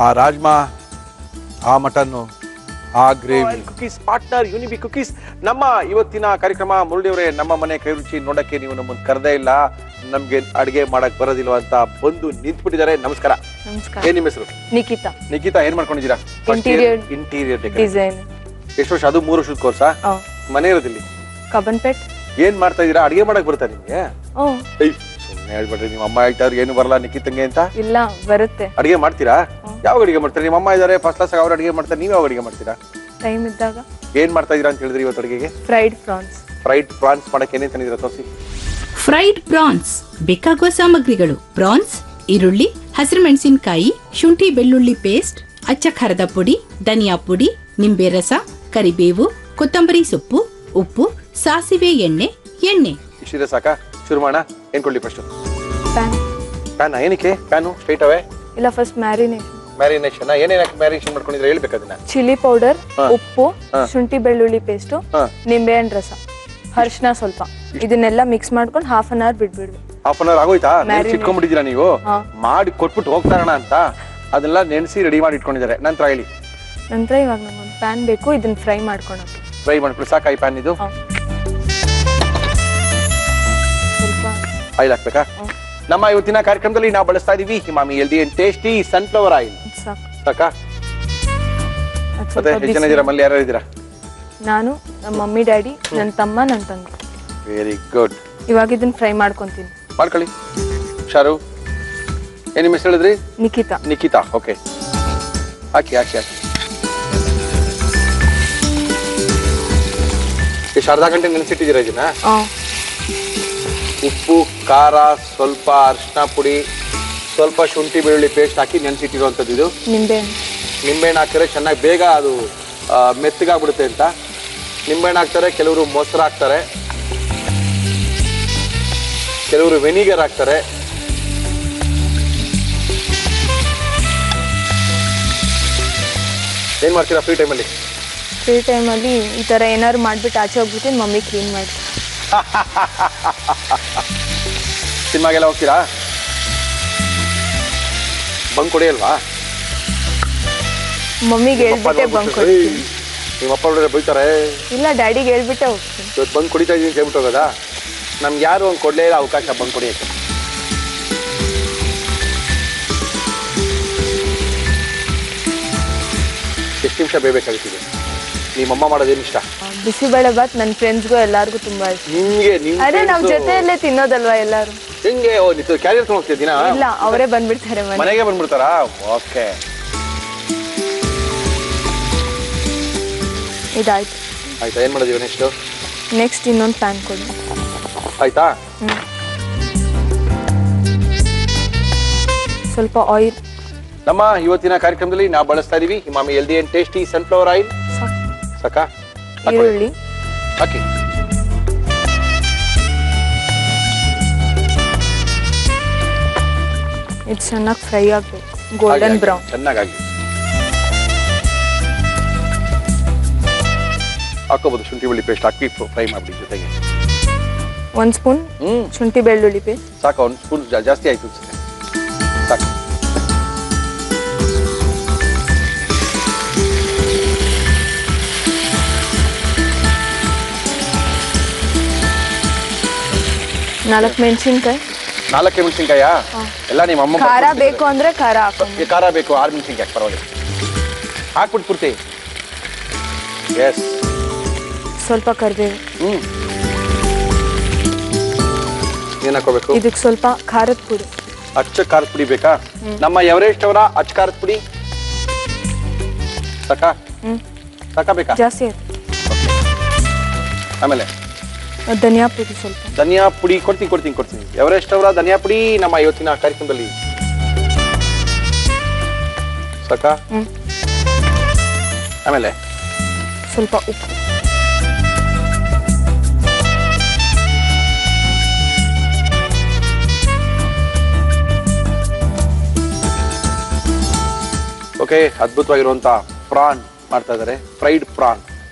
[SPEAKER 1] ಆ ರಾಜ್ಮಾ, ಆ ಮಟನ್ನು, ಆ gravy. Cookies partner Unibic cookies. ನಮ್ಮ ಇವತ್ತಿನ ಕಾರ್ಯಕ್ರಮ ಮುರಳಿಯವರೇ, ನಮ್ಮ ಮನೆ ಕೈ ರುಚಿ ನೋಡಕ್ಕೆ ನೀವು ನಮ್ಮನ್ನು ಕರೆದೇ ಇಲ್ಲ, ನಮ್ಗೆ ಅಡಿಗೆ ಮಾಡಕ್ ಬರೋದಿಲ್ವ ಅಂತ ಬಂದು ನಿಂತ್ಬಿಟ್ಟಿದ್ದಾರೆ. ನಮಸ್ಕಾರ. ಏನ್ ನಿಮ್ಮ ಹೆಸರು?
[SPEAKER 4] ನಿಖಿತಾ.
[SPEAKER 1] ನಿಖಿತಾ, ಏನ್ ಮಾಡ್ಕೊಂಡಿದ್ದೀರಾ? Interior
[SPEAKER 4] design.
[SPEAKER 1] ಎಷ್ಟು ವರ್ಷ? ಅದು 3 ವರ್ಷದ ಕೋರ್ಸಾ? ಮನೆ ಇರೋದಿಲ್ಲಿ
[SPEAKER 4] ಕಬ್ಬನ್ಪೇಟ್.
[SPEAKER 1] ಏನ್ ಮಾಡ್ತಾ ಇದೀರಾ? ಅಡಿಗೆ ಮಾಡಕ್ ಬರುತ್ತಾ ನಿಮ್ಗೆ? ಸುಮ್ಮನೆ ಹೇಳ್ಬಿಡ್ರಿ, ನಿಮ್ಮ ಅಮ್ಮ ಹೇಳ್ತಾವ್ರು ಏನು ಬರಲ್ಲ ನಿಖಿತಂಗೆ ಅಂತ.
[SPEAKER 4] ಇಲ್ಲ, ಬರುತ್ತೆ.
[SPEAKER 1] ಅಡಿಗೆ ಮಾಡ್ತೀರಾ? ಯಾವ ಅಡಿಗೆ ಮಾಡ್ತೀರಾ? ನಿಮ್ಮ ಅಮ್ಮ ಇದಾರೆ ಫಸ್ಟ್ ಕ್ಲಾಸ್, ಅವ್ರು ಅಡಿಗೆ ಮಾಡ್ತಾರೆ, ನೀವು ಯಾವ ಅಡಿಗೆ ಮಾಡ್ತೀರಾ?
[SPEAKER 4] ಟೈಮ್ ಇದ್ದಾಗ.
[SPEAKER 1] ಏನ್ ಮಾಡ್ತಾ ಇದೀರಾ ಅಂತ ಹೇಳಿದ್ರಿ ಇವತ್ತು ಅಡಿಗೆಗೆ?
[SPEAKER 4] Fried France.
[SPEAKER 1] ಫ್ರೈಡ್ ಪ್ರಾನ್ಸ್ ಮಾಡಕ್ಕೆ ಏನೇನ್ ತಂದಿದ್ದೀರಾ ತೋರಿಸಿ.
[SPEAKER 3] ಫ್ರೈಡ್ ಪ್ರಾನ್ಸ್ ಬೇಕಾಗುವ ಸಾಮಗ್ರಿಗಳು: ಪ್ರಾನ್ಸ್, ಈರುಳ್ಳಿ, ಹಸಿರು ಮೆಣಸಿನಕಾಯಿ, ಶುಂಠಿ ಬೆಳ್ಳುಳ್ಳಿ ಪೇಸ್ಟ್, ಅಚ್ಚಖಾರದ ಪುಡಿ, ಧನಿಯಾ ಪುಡಿ, ನಿಂಬೆ ರಸ, ಕರಿಬೇವು, ಕೊತ್ತಂಬರಿ ಸೊಪ್ಪು, ಉಪ್ಪು, ಸಾಸಿವೆ ಎಣ್ಣೆ.
[SPEAKER 1] ಇಷ್ಟಿದೆ ಸಾಕಾ? ಶುರು ಮಾಡೋಣ. ಏನ್ ಕೊಡ್ಲಿ ಫಸ್ಟ್? ಪ್ಯಾನ್. ಏನಕ್ಕೆ ಪ್ಯಾನು? ಸ್ಟ್ರೈಟ್ ಅವೇ
[SPEAKER 4] ಇಲ್ಲ, ಫಸ್ಟ್ ಮ್ಯಾರಿನೇಷನ್.
[SPEAKER 1] ಏನೇನು ಮ್ಯಾರಿನೇಷನ್ ಮಾಡ್ಕೊಂಡಿದ್ರೆ ಹೇಳ್ಬೇಕು ಅದನ್ನ.
[SPEAKER 4] ಚಿಲ್ಲಿ ಪೌಡರ್, ಉಪ್ಪು, ಶುಂಠಿ ಬೆಳ್ಳುಳ್ಳಿ ಪೇಸ್ಟ್, ನಿಂಬೆ ಹಣ್ಣು ರಸ, ಅರಿಶಿನ ಸ್ವಲ್ಪ, ಇದನ್ನೆಲ್ಲ ಮಿಕ್ಸ್ ಮಾಡ್ಕೊಂಡು 1/2 hour ಬಿಡ್ಬಿಡ್ಬೇಕು.
[SPEAKER 1] 1/2 hour ಆಗೋಯ್ತಾ? ಇಟ್ಕೊಂಡ್ಬಿಟ್ಟಿದ್ದೀರಾ ನೀವು? ಮಾಡಿ ಕೊಟ್ಬಿಟ್ಟು ಹೋಗ್ತಾರಣ ಅಂತ ಅದೆಲ್ಲ ನೆನೆಸಿ ರೆಡಿ ಮಾಡಿ ಇಟ್ಕೊಂಡಿದ್ದಾರೆ. ನಂತರ ಹೇಳಿ.
[SPEAKER 4] ನಂತರ ಇವಾಗ ನಮ್ಗೊಂದು ಪ್ಯಾನ್ ಬೇಕು, ಇದನ್ನ ಫ್ರೈ ಮಾಡ್ಕೊಳಕ್ಕೆ.
[SPEAKER 1] ಫ್ರೈ ಮಾಡ್ಕೊಳ್ಳಿ ಸಾಕಾ? ಈ ಪ್ಯಾನ್ ಇದು
[SPEAKER 4] ಸ್ವಲ್ಪ
[SPEAKER 1] ಆಯಿಲ್ ಹಾಕ್ಬೇಕಾ? ನಮ್ಮ ಇವತ್ತಿನ ಕಾರ್ಯಕ್ರಮದಲ್ಲಿ ನಾವು ಬಳಸ್ತಾ ಇದೀವಿ Himami healthy and tasty sunflower oil. ಸಾಕಾ? ಮತ್ತೆ ಎಷ್ಟು ಜನ ಇದ್ದೀರಾ? ಮಲ್ಲಿ ಯಾರು ಇದ್ದೀರಾ?
[SPEAKER 4] ನಾನು, ನಮ್ಮ ಮಮ್ಮಿ ಡ್ಯಾಡಿ, ನನ್ನ ತಮ್ಮ, ನನ್ನ ತಂಗಿ.
[SPEAKER 1] Very good.
[SPEAKER 4] ಇವಾಗ ಇದನ್ನ ಫ್ರೈ ಮಾಡ್ಕೊಂತೀನಿ.
[SPEAKER 1] ಮಾಡ್ಕೊಳ್ಳಿ. ಶಾರು, ಏನ್ ನಿಮ್ಮ ಹೆಸರು ಹೇಳಿದ್ರಿ? ನಿಖಿತಾ. ಓಕೆ, ಹಾಕಿ. ಎಷ್ಟು ಅರ್ಧ ಗಂಟೆ ನೆನೆಸಿಟ್ಟಿದ್ದೀರಾ ಇದನ್ನ? ಉಪ್ಪು, ಖಾರ, ಸ್ವಲ್ಪ ಅರಿಶಿನ ಪುಡಿ, ಸ್ವಲ್ಪ ಶುಂಠಿ ಬೆಳ್ಳುಳ್ಳಿ ಪೇಸ್ಟ್ ಹಾಕಿ ನೆನೆಸಿಟ್ಟಿರುವಂಥದ್ದು. ಇದು ನಿಂಬೆಹಣ್ಣು ಹಾಕಿದ್ರೆ ಚೆನ್ನಾಗಿ ಬೇಗ ಅದು ಮೆತ್ತಗಾಗ್ಬಿಡುತ್ತೆ ಅಂತ ನಿಂಬೆಹಣ್ಣು ಹಾಕ್ತಾರೆ. ಕೆಲವರು ಮೊಸರು ಹಾಕ್ತಾರೆ, ಕೆಲವರು ವೆನಿಗರ್ ಹಾಕ್ತಾರೆ. ಏನ್ ಮಾಡ್ತೀರಾ ಫ್ರೀ ಟೈಮಲ್ಲಿ?
[SPEAKER 4] ಫ್ರೀ ಟೈಮಲ್ಲಿ ಈ ಥರ ಏನಾದ್ರು ಮಾಡಿಬಿಟ್ಟು ಆಚೆ ಹೋಗ್ಬಿಟ್ಟು ಮಮ್ಮಿ ಕ್ಲೀನ್ ಮಾಡಿ.
[SPEAKER 1] ಸಿನಿಮಾಗೆಲ್ಲ ಹೋಗ್ತೀರಾ? ಬಂಕ್ ಹೊಡೆಯಲ್ವಾ?
[SPEAKER 4] ಮಮ್ಮಿಗೆ ಹೇಳ್ಬಿಟ್ಟೆ ಬಂಕ್ ಕೊಡ್ತೀನಿ.
[SPEAKER 1] ನಿಮ್ಮ ಅಪ್ಪ ಹೊಡೆದ್ರೆ ಬೈತಾರೆ.
[SPEAKER 4] ಇಲ್ಲ, ಡ್ಯಾಡಿಗೆ ಹೇಳ್ಬಿಟ್ಟೆ ಹೋಗ್ತೀನಿ.
[SPEAKER 1] ಇವತ್ತು ಬಂಕ್ ಹೊಡಿತಾ ಇದೀನಿ ಅಂತ ಹೇಳ್ಬಿಟ್ಟು ಹೋಗೋದಾ? ನಮ್ಗೆ ಯಾರು ಒಂದು ಕೊಡಲೇ ಇಲ್ಲ ಅವಕಾಶ ಬಂಕ್ ಹೊಡಿಯೋಕ್ಕೆ. ಎಷ್ಟು ನಿಮಿಷ ಬೇಯಬೇಕಾಗುತ್ತಿದೆ? ನಿಮ್ಮಮ್ಮ ಮಾಡೋದೇನು ಇಷ್ಟ?
[SPEAKER 4] ಬಿಸಿಬೇಳೆ ಬಾತ್ ನನ್ನ ಫ್ರೆಂಡ್ಸ್ಗೂ ಎಲ್ಲಾರ್ಗೂ ತುಂಬಾ ಇಷ್ಟ.
[SPEAKER 1] ನಿಮ್ಗೆ
[SPEAKER 4] ಅದೇ ನಾವ್ ಜೊತೆಯಲ್ಲೇ ತಿನ್ನೋದಲ್ವಾ ಎಲ್ಲಾರು.
[SPEAKER 1] ಹೆಂಗೆ? ಓ ನಿಂತು ಕ್ಯಾರಿಯರ್ ತಗೊಂಡು ಹೋಗ್ತೀಯ ದಿನ?
[SPEAKER 4] ಇಲ್ಲ, ಅವರೇ ಬಂದ್ಬಿಡ್ತಾರೆ
[SPEAKER 1] ಮನೆಗೆ ಬಂದ್ಬಿಡ್ತಾರಾ? ಓಕೆ,
[SPEAKER 4] ಇದಾಯ್ತು.
[SPEAKER 1] ಆಯ್ತಾ? ಏನ್ ಮಾಡಿದೀವಿ ನೆಕ್ಸ್ಟ್?
[SPEAKER 4] ನೆಕ್ಸ್ಟ್ ಇನ್ನೊಂದು ಪ್ಯಾನ್ ಕೊಡಿ.
[SPEAKER 1] ಆಯ್ತಾ?
[SPEAKER 4] ಸ್ವಲ್ಪ ಆಯಿಲ್.
[SPEAKER 1] ನಮ್ಮ ಇವತ್ತಿನ ಕಾರ್ಯಕ್ರಮದಲ್ಲಿ ನಾವು ಬಳಸ್ತಾ ಇದೀವಿ Himami healthy and tasty sunflower oil. ಸಾಕಾ?
[SPEAKER 4] ಈರುಳ್ಳಿ
[SPEAKER 1] ಹಾಕಿ.
[SPEAKER 4] ಇದು ಚೆನ್ನಾಗಿ ಫ್ರೈ ಆಗ್ಬೇಕು, ಗೋಲ್ಡನ್ ಬ್ರೌನ್.
[SPEAKER 1] ಚೆನ್ನಾಗಿ ಹಾಕೋಬಹುದು. ಶುಂಠಿ ಬೆಳ್ಳುಳ್ಳಿ ಪೇಸ್ಟ್ ಹಾಕಿ ಫ್ರೈ ಮಾಡ್ಬಿಡಿ. ಜೊತೆಗೆ
[SPEAKER 4] 1 ಸ್ಪೂನ್ ಶುಂಠಿ ಬೆಳ್ಳುಳ್ಳಿ ಪೇಸ್ಟ್.
[SPEAKER 1] ಸಾಕು? 1 ಸ್ಪೂನ್ ಜಾಸ್ತಿ ಆಯ್ತು ಅನ್ಸುತ್ತೆ. ಸಾಕು.
[SPEAKER 4] ನಾಲ್ಕು ಮೆಣಸಿನ್ಕಾಯಿ.
[SPEAKER 1] 4 ಮೆಣಸಿನ್ಕಾಯಾ? ಎಲ್ಲ ನಿಮ್ಮ ಅಮ್ಮ
[SPEAKER 4] ಖಾರ ಬೇಕು ಅಂದ್ರೆ ಖಾರ ಹಾಕೊಂಡು.
[SPEAKER 1] ಖಾರ ಬೇಕು 6 ಮೆಣಸಿನ್ಕಾಯಿ ಪರವಾಗಿಲ್ಲ. ಹಾಕ್ಬಿಟ್ಟು ಪೂರ್ತಿ. ಎಸ್.
[SPEAKER 4] ಸ್ವಲ್ಪ ಕರಿಬೇವು.
[SPEAKER 1] ಏನ್ ಹಾಕೋಬೇಕು?
[SPEAKER 4] ಇದಕ್ಕೆ ಸ್ವಲ್ಪ ಖಾರದ ಪುಡಿ.
[SPEAKER 1] ಅಚ್ಚ ಖಾರದ ಪುಡಿ ಬೇಕಾ? ನಮ್ಮ ಎವರೆಸ್ಟ್ ಅವರ ಅಚ್ಚ ಖಾರದ ಪುಡಿ ಸಾಕಾ? ಸಾಕಾ ಬೇಕಾ?
[SPEAKER 4] ಜಾಸ್ತಿ ಆಯ್ತು.
[SPEAKER 1] ಆಮೇಲೆ
[SPEAKER 4] ಧನಿಯಾ ಪುಡಿ ಸ್ವಲ್ಪ.
[SPEAKER 1] ಧನಿಯಾ ಪುಡಿ ಕೊಡ್ತೀನಿ. ಎವರೆಸ್ಟ್ ಅವರ ಧನಿಯಾ ಪುಡಿ ನಮ್ಮ ಇವತ್ತಿನ ಕಾರ್ಯಕ್ರಮದಲ್ಲಿ ಸಾಕಾ? ಆಮೇಲೆ
[SPEAKER 4] ಸ್ವಲ್ಪ ಉಪ್ಪು.
[SPEAKER 1] ಓಕೆ, ಅದ್ಭುತವಾಗಿರುವಂತ ಪ್ರಾನ್ ಮಾಡ್ತಾ ಇದ್ದಾರೆ. ಫ್ರೈಡ್ ಪ್ರಾನ್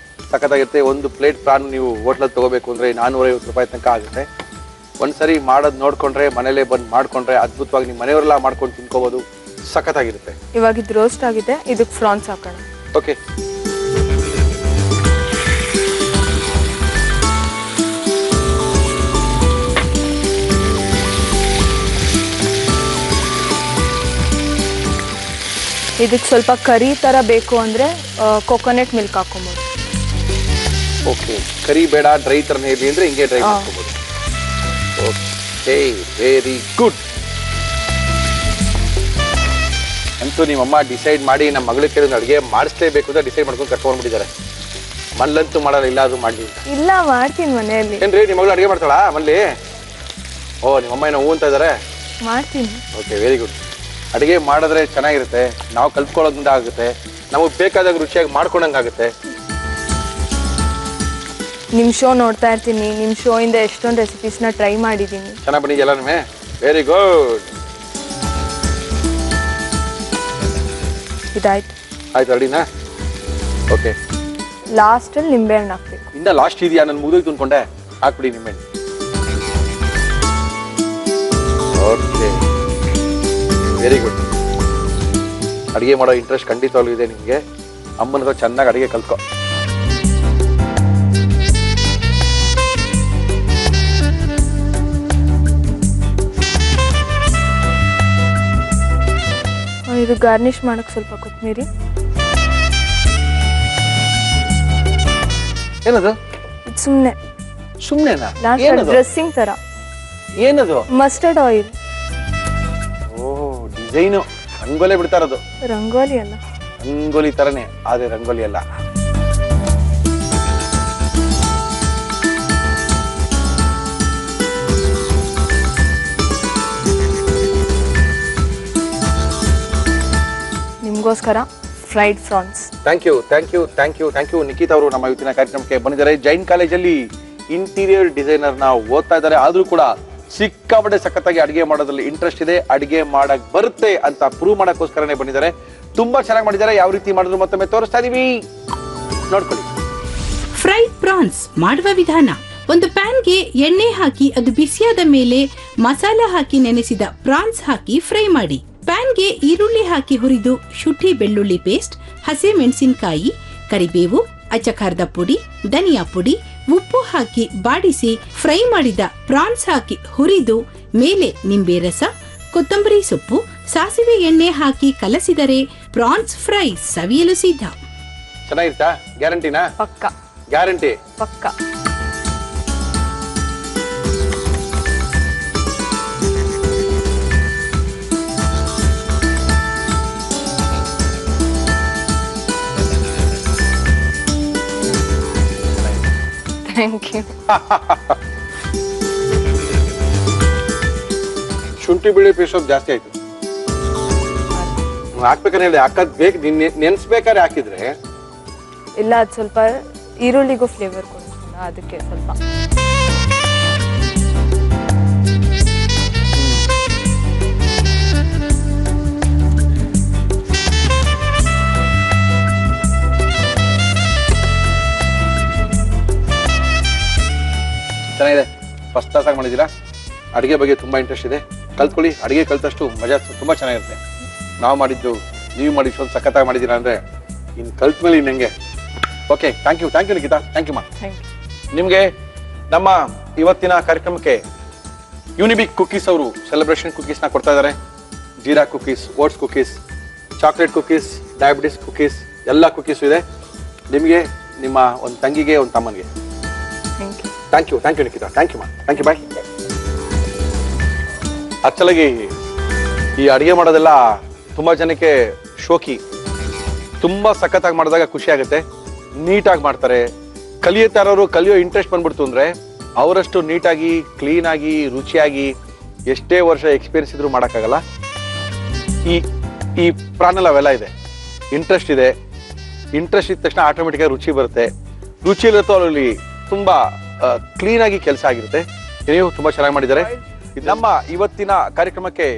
[SPEAKER 1] ಸಖತ್ತಾಗಿರುತ್ತೆ. ಒಂದು ಪ್ಲೇಟ್ ಪ್ರಾನ್ ನೀವು ಹೋಟ್ಲಲ್ಲಿ ತಗೋಬೇಕು ಅಂದ್ರೆ 450 ರೂಪಾಯಿ ತನಕ ಆಗುತ್ತೆ. ಒಂದ್ಸರಿ ಮಾಡೋದು ನೋಡ್ಕೊಂಡ್ರೆ ಮನೇಲೆ ಬಂದು ಮಾಡ್ಕೊಂಡ್ರೆ ಅದ್ಭುತವಾಗಿ ನಿಮ್ಮ ಮನೆಯವರೆಲ್ಲ ಮಾಡ್ಕೊಂಡು ತಿನ್ಕೋಬಹುದು. ಸಖತ್ತಾಗಿರುತ್ತೆ.
[SPEAKER 4] ಇವಾಗ ಇದು ರೋಸ್ಟ್ ಆಗಿದೆ, ಇದಕ್ಕೆ ಫ್ರಾನ್ಸ್ ಹಾಕೋಣ.
[SPEAKER 1] ಓಕೆ,
[SPEAKER 4] ಇದಕ್ಕೆ ಸ್ವಲ್ಪ ಕರಿ ತರ ಬೇಕು ಅಂದ್ರೆ ಕೊಕೊನಟ್ ಮಿಲ್ಕ್ ಹಾಕೊಬಹುದು.
[SPEAKER 1] ಓಕೆ, ಕರಿ ಬೇಡ, ಡ್ರೈ ತರನೇ ಇರಲಿ ಅಂದ್ರೆ ಹಿಂಗೆ ಡ್ರೈ ಮಾಡ್ಕೋಬಹುದು. Okay, very good. ಅಂತೂ ನಿಮ್ಮಮ್ಮ ಡಿಸೈಡ್ ಮಾಡಿ ನಮ್ಮ ಮಗಳ ಕೈಲಿ ಅಡುಗೆ ಮಾಡಿಸ್ಲೇಬೇಕು ಅಂತ ಡಿಸೈಡ್ ಮಾಡ್ಕೊಂಡು ಕರ್ಕೊಂಡ್ಬಿಟ್ಟಿದ್ದಾರೆ. ಮನೇಲಂತೂ ಮಾಡಲ್ಲ, ಇಲ್ಲ ಅದು ಮಾಡಲಿ ಅಂತ.
[SPEAKER 4] ಇಲ್ಲ, ಮಾಡ್ತೀನಿ ಮನೆಯಲ್ಲಿ.
[SPEAKER 1] ಏನ್ರಿ ನಿಮ್ಮ ಮಗಳು ಅಡುಗೆ ಮಾಡ್ತಾಳಾ ಮನೇಲಿ? ಓ, ನಿಮ್ಮಮ್ಮ ಏನೋ ಹೂ ಅಂತ ಇದ್ದಾರೆ.
[SPEAKER 4] ಮಾಡ್ತೀನಿ.
[SPEAKER 1] Okay, very good. ಅಡುಗೆ ಮಾಡಿದ್ರೆ ಚೆನ್ನಾಗಿರುತ್ತೆ, ನಾವು ಕಲ್ತ್ಕೊಳ್ಳೋದ್ರಿಂದ ಆಗುತ್ತೆ, ನಮಗೆ ಬೇಕಾದಾಗ ರುಚಿಯಾಗಿ ಮಾಡ್ಕೊಂಡಂಗಾಗುತ್ತೆ.
[SPEAKER 4] ನಿಮ್ಮ ಶೋ ನೋಡ್ತಾ ಇರ್ತೀನಿ, ನಿಮ್ಮ ಶೋ ಇಂದ ಎಷ್ಟೊಂದು ರೆಸಿಪೀಸ್ನ ಟ್ರೈ ಮಾಡಿದ್ದೀನಿ.
[SPEAKER 1] ಚೆನ್ನಾಗಿ ಬಂದಿದೆಯಲ್ಲ ನಿಮಗೆ? Very good.
[SPEAKER 4] ಇದಾಯ್ತು.
[SPEAKER 1] ಆಯ್ತು, ರೆಡಿನಾ? ಓಕೆ,
[SPEAKER 4] ಲಾಸ್ಟಲ್ಲಿ ನಿಂಬೆಹಣ್ಣು ಹಾಕ್ಬೇಕು.
[SPEAKER 1] ಇನ್ನ ಲಾಸ್ಟ್ ಇದೆಯಾ? ನಾನು ಮುಗಿದೋಯ್ತು ಅನ್ಕೊಂಡೆ. ಹಾಕ್ಬಿಡಿ ನಿಂಬೆಹಣ್ಣು. Okay, very good. ಅಡುಗೆ ಮಾಡೋ ಇಂಟ್ರೆಸ್ಟ್ ಖಂಡಿತವಾಗ್ಲೂ ಇದೆ ನಿಮಗೆ. ಅಮ್ಮನ ಹತ್ರ ಚೆನ್ನಾಗಿ ಅಡುಗೆ ಕಲ್ತ್ಕೊ.
[SPEAKER 4] ಇದು ಗಾರ್ನಿಶ್ ಮಾಡಕ್ ಸ್ವಲ್ಪ ಕೊತ್ತಂಬರಿ.
[SPEAKER 1] ಏನದು?
[SPEAKER 4] ಇದು ಸುಮ್ಮನೆನಾ? ಡ್ರೆಸ್ಸಿಂಗ್ ತರ.
[SPEAKER 1] ಏನದು?
[SPEAKER 4] Mustard oil.
[SPEAKER 1] Oh, design rangoli ಬಿಡ್ತಾ ಇರೋದು.
[SPEAKER 4] ರಂಗೋಲಿ ಅಲ್ಲ,
[SPEAKER 1] ರಂಗೋಲಿ ತರನೇ, ಆದ್ರೆ ರಂಗೋಲಿ ಅಲ್ಲ.
[SPEAKER 4] ನಿಮ್ಗೋಸ್ಕರ fried prawns.
[SPEAKER 1] Thank you Nikhit ಅವರು ನಮ್ಮ ಇವತ್ತಿನ ಕಾರ್ಯಕ್ರಮಕ್ಕೆ ಬಂದಿದ್ದಾರೆ. ಜೈನ್ ಕಾಲೇಜಲ್ಲಿ ಇಂಟೀರಿಯರ್ ಡಿಸೈನರ್ ನ ಓದ್ತಾ ಇದ್ದಾರೆ. ಆದ್ರೂ ಕೂಡ ಸಿಕ್ಕಾಪಟ್ಟೆ ಸಖತ್ತಾಗಿ ಅಡಿಗೆ ಮಾಡೋದ್ರಲ್ಲಿ ಇಂಟ್ರೆಸ್ಟ್ ಇದೆ, ಅಡಿಗೆ ಮಾಡಕ್ ಬರುತ್ತೆ ಅಂತ ಪ್ರೂವ್ ಮಾಡಕ್ಕೋಸ್ಕರನೇ ಬಂದಿದ್ದಾರೆ. ತುಂಬಾ ಚೆನ್ನಾಗಿ ಮಾಡಿದ್ದಾರೆ. ಯಾವ ರೀತಿ ಮಾಡಿದ್ರು ಮತ್ತೊಮ್ಮೆ ತೋರಿಸ್ತಾ ಇದೀವಿ, ನೋಡ್ಕೊಳ್ಳಿ.
[SPEAKER 3] ಫ್ರೈಡ್ ಪ್ರಾನ್ಸ್ ಮಾಡುವ ವಿಧಾನ: ಒಂದು ಪ್ಯಾನ್ಗೆ ಎಣ್ಣೆ ಹಾಕಿ ಅದು ಬಿಸಿಯಾದ ಮೇಲೆ ಮಸಾಲ ಹಾಕಿ ನೆನೆಸಿದ ಪ್ರಾನ್ಸ್ ಹಾಕಿ ಫ್ರೈ ಮಾಡಿ. ಪ್ಯಾನ್ಗೆ ಈರುಳ್ಳಿ ಹಾಕಿ ಹುರಿದು ಶುಂಠಿ ಬೆಳ್ಳುಳ್ಳಿ ಪೇಸ್ಟ್, ಹಸಿ ಮೆಣಸಿನಕಾಯಿ, ಕರಿಬೇವು, ಅಚ್ಚಖಾರದ ಪುಡಿ, ಧನಿಯಾ ಪುಡಿ, ಉಪ್ಪು ಹಾಕಿ ಬಾಡಿಸಿ ಫ್ರೈ ಮಾಡಿದ ಪ್ರಾನ್ಸ್ ಹಾಕಿ ಹುರಿದು ಮೇಲೆ ನಿಂಬೆ ರಸ, ಕೊತ್ತಂಬರಿ ಸೊಪ್ಪು, ಸಾಸಿವೆ ಎಣ್ಣೆ ಹಾಕಿ ಕಲಸಿದರೆ ಪ್ರಾನ್ಸ್ ಫ್ರೈ ಸವಿಯಲು ಸಿದ್ಧ.
[SPEAKER 1] ಚೆನ್ನಾಗಿರ್ತಾ? ಗ್ಯಾರಂಟಿನಾ?
[SPEAKER 4] ಪಕ್ಕ
[SPEAKER 1] ಗ್ಯಾರಂಟಿ.
[SPEAKER 4] ಪಕ್ಕ. Thank you.
[SPEAKER 1] ಶುಂಠಿ ಬೆಳ್ಳುಳ್ಳಿ ಪೇಸ್ಟ್ ಸ್ವಲ್ಪ ಜಾಸ್ತಿ ಆಯ್ತು. ಹಾಕ್ಬೇಕಂತ ಹೇಳಿದೆ, ಹಾಕದ್ ಬೇಕು, ನೆನ್ಸ್ಬೇಕಾದ್ರೆ ಹಾಕಿದ್ರೆ.
[SPEAKER 4] ಇಲ್ಲ, ಅದು ಸ್ವಲ್ಪ ಈರುಳ್ಳಿಗೂ ಫ್ಲೇವರ್ ಕೊಡ್ತಲ್ಲ, ಅದಕ್ಕೆ ಸ್ವಲ್ಪ.
[SPEAKER 1] ಚೆನ್ನಾಗಿದೆ, ಫಸ್ಟ್ ಕ್ಲಾಸ್ ಆಗಿ ಮಾಡಿದ್ದೀರಾ. ಅಡುಗೆ ಬಗ್ಗೆ ತುಂಬಾ ಇಂಟ್ರೆಸ್ಟ್ ಇದೆ, ಕಲ್ತ್ಕೊಳ್ಳಿ. ಅಡುಗೆ ಕಲ್ತಷ್ಟು ಮಜಾ ತುಂಬಾ ಚೆನ್ನಾಗಿರುತ್ತೆ. ನಾವು ಮಾಡಿದ್ದು ನೀವು ಮಾಡಿ ಸ್ವಲ್ಪ ಸಖತ್ತಾಗಿ ಮಾಡಿದ್ದೀರಾ ಅಂದ್ರೆ ಇನ್ನು ಕಲ್ತ ಮೇಲೆ ಇನ್ನಂಗೆ. Okay, thank you Nikhita, thank you ಮಾ.
[SPEAKER 4] Thank you.
[SPEAKER 1] ನಿಮಗೆ ನಮ್ಮ ಇವತ್ತಿನ ಕಾರ್ಯಕ್ರಮಕ್ಕೆ ಯೂನಿಬಿಕ್ ಕುಕೀಸ್ ಅವರು ಸೆಲೆಬ್ರೇಷನ್ ಕುಕೀಸ್ನ ಕೊಡ್ತಾ ಇದ್ದಾರೆ. Jeera cookies, oats cookies, chocolate cookies, diabetes cookies, ಎಲ್ಲ ಕುಕೀಸು ಇದೆ. ನಿಮಗೆ, ನಿಮ್ಮ ಒಂದು ತಂಗಿಗೆ, ಒಂದು ತಮ್ಮನಿಗೆ.
[SPEAKER 4] Thank you.
[SPEAKER 1] Thank you Nikhita, thank you ಮಾ, ಥ್ಯಾಂಕ್ ಯು, ಬಾಯ್. ಆಕ್ಚುಲಾಗಿ ಈ ಅಡುಗೆ ಮಾಡೋದೆಲ್ಲ ತುಂಬ ಜನಕ್ಕೆ ಶೋಕಿ. ತುಂಬ ಸಖತ್ತಾಗಿ ಮಾಡಿದಾಗ ಖುಷಿ ಆಗುತ್ತೆ. ನೀಟಾಗಿ ಮಾಡ್ತಾರೆ. ಕಲಿಯುತ್ತಾರೋರು ಕಲಿಯೋ ಇಂಟ್ರೆಸ್ಟ್ ಬಂದ್ಬಿಡ್ತು ಅಂದರೆ ಅವರಷ್ಟು ನೀಟಾಗಿ, ಕ್ಲೀನಾಗಿ, ರುಚಿಯಾಗಿ ಎಷ್ಟೇ ವರ್ಷ ಎಕ್ಸ್ಪೀರಿಯನ್ಸ್ ಇದ್ರೂ ಮಾಡೋಕ್ಕಾಗಲ್ಲ. ಈ ಪ್ರಾಣಲ್ಲಿ ಅವೆಲ್ಲ ಇದೆ. ಇಂಟ್ರೆಸ್ಟ್ ಇದೆ. ಇಂಟ್ರೆಸ್ಟ್ ಇದ್ದ ತಕ್ಷಣ ಆಟೋಮೆಟಿಕ್ಕಾಗಿ ರುಚಿ ಬರುತ್ತೆ. ರುಚಿ ಇರುತ್ತೋ ಅಲ್ಲಿ ತುಂಬ ಕ್ಲೀನಾಗಿ ಕೆಲಸ ಆಗಿರುತ್ತೆ. ನೀವು ತುಂಬ ಚೆನ್ನಾಗಿ ಮಾಡಿದ್ದಾರೆ. ನಮ್ಮ ಇವತ್ತಿನ ಕಾರ್ಯಕ್ರಮಕ್ಕೆ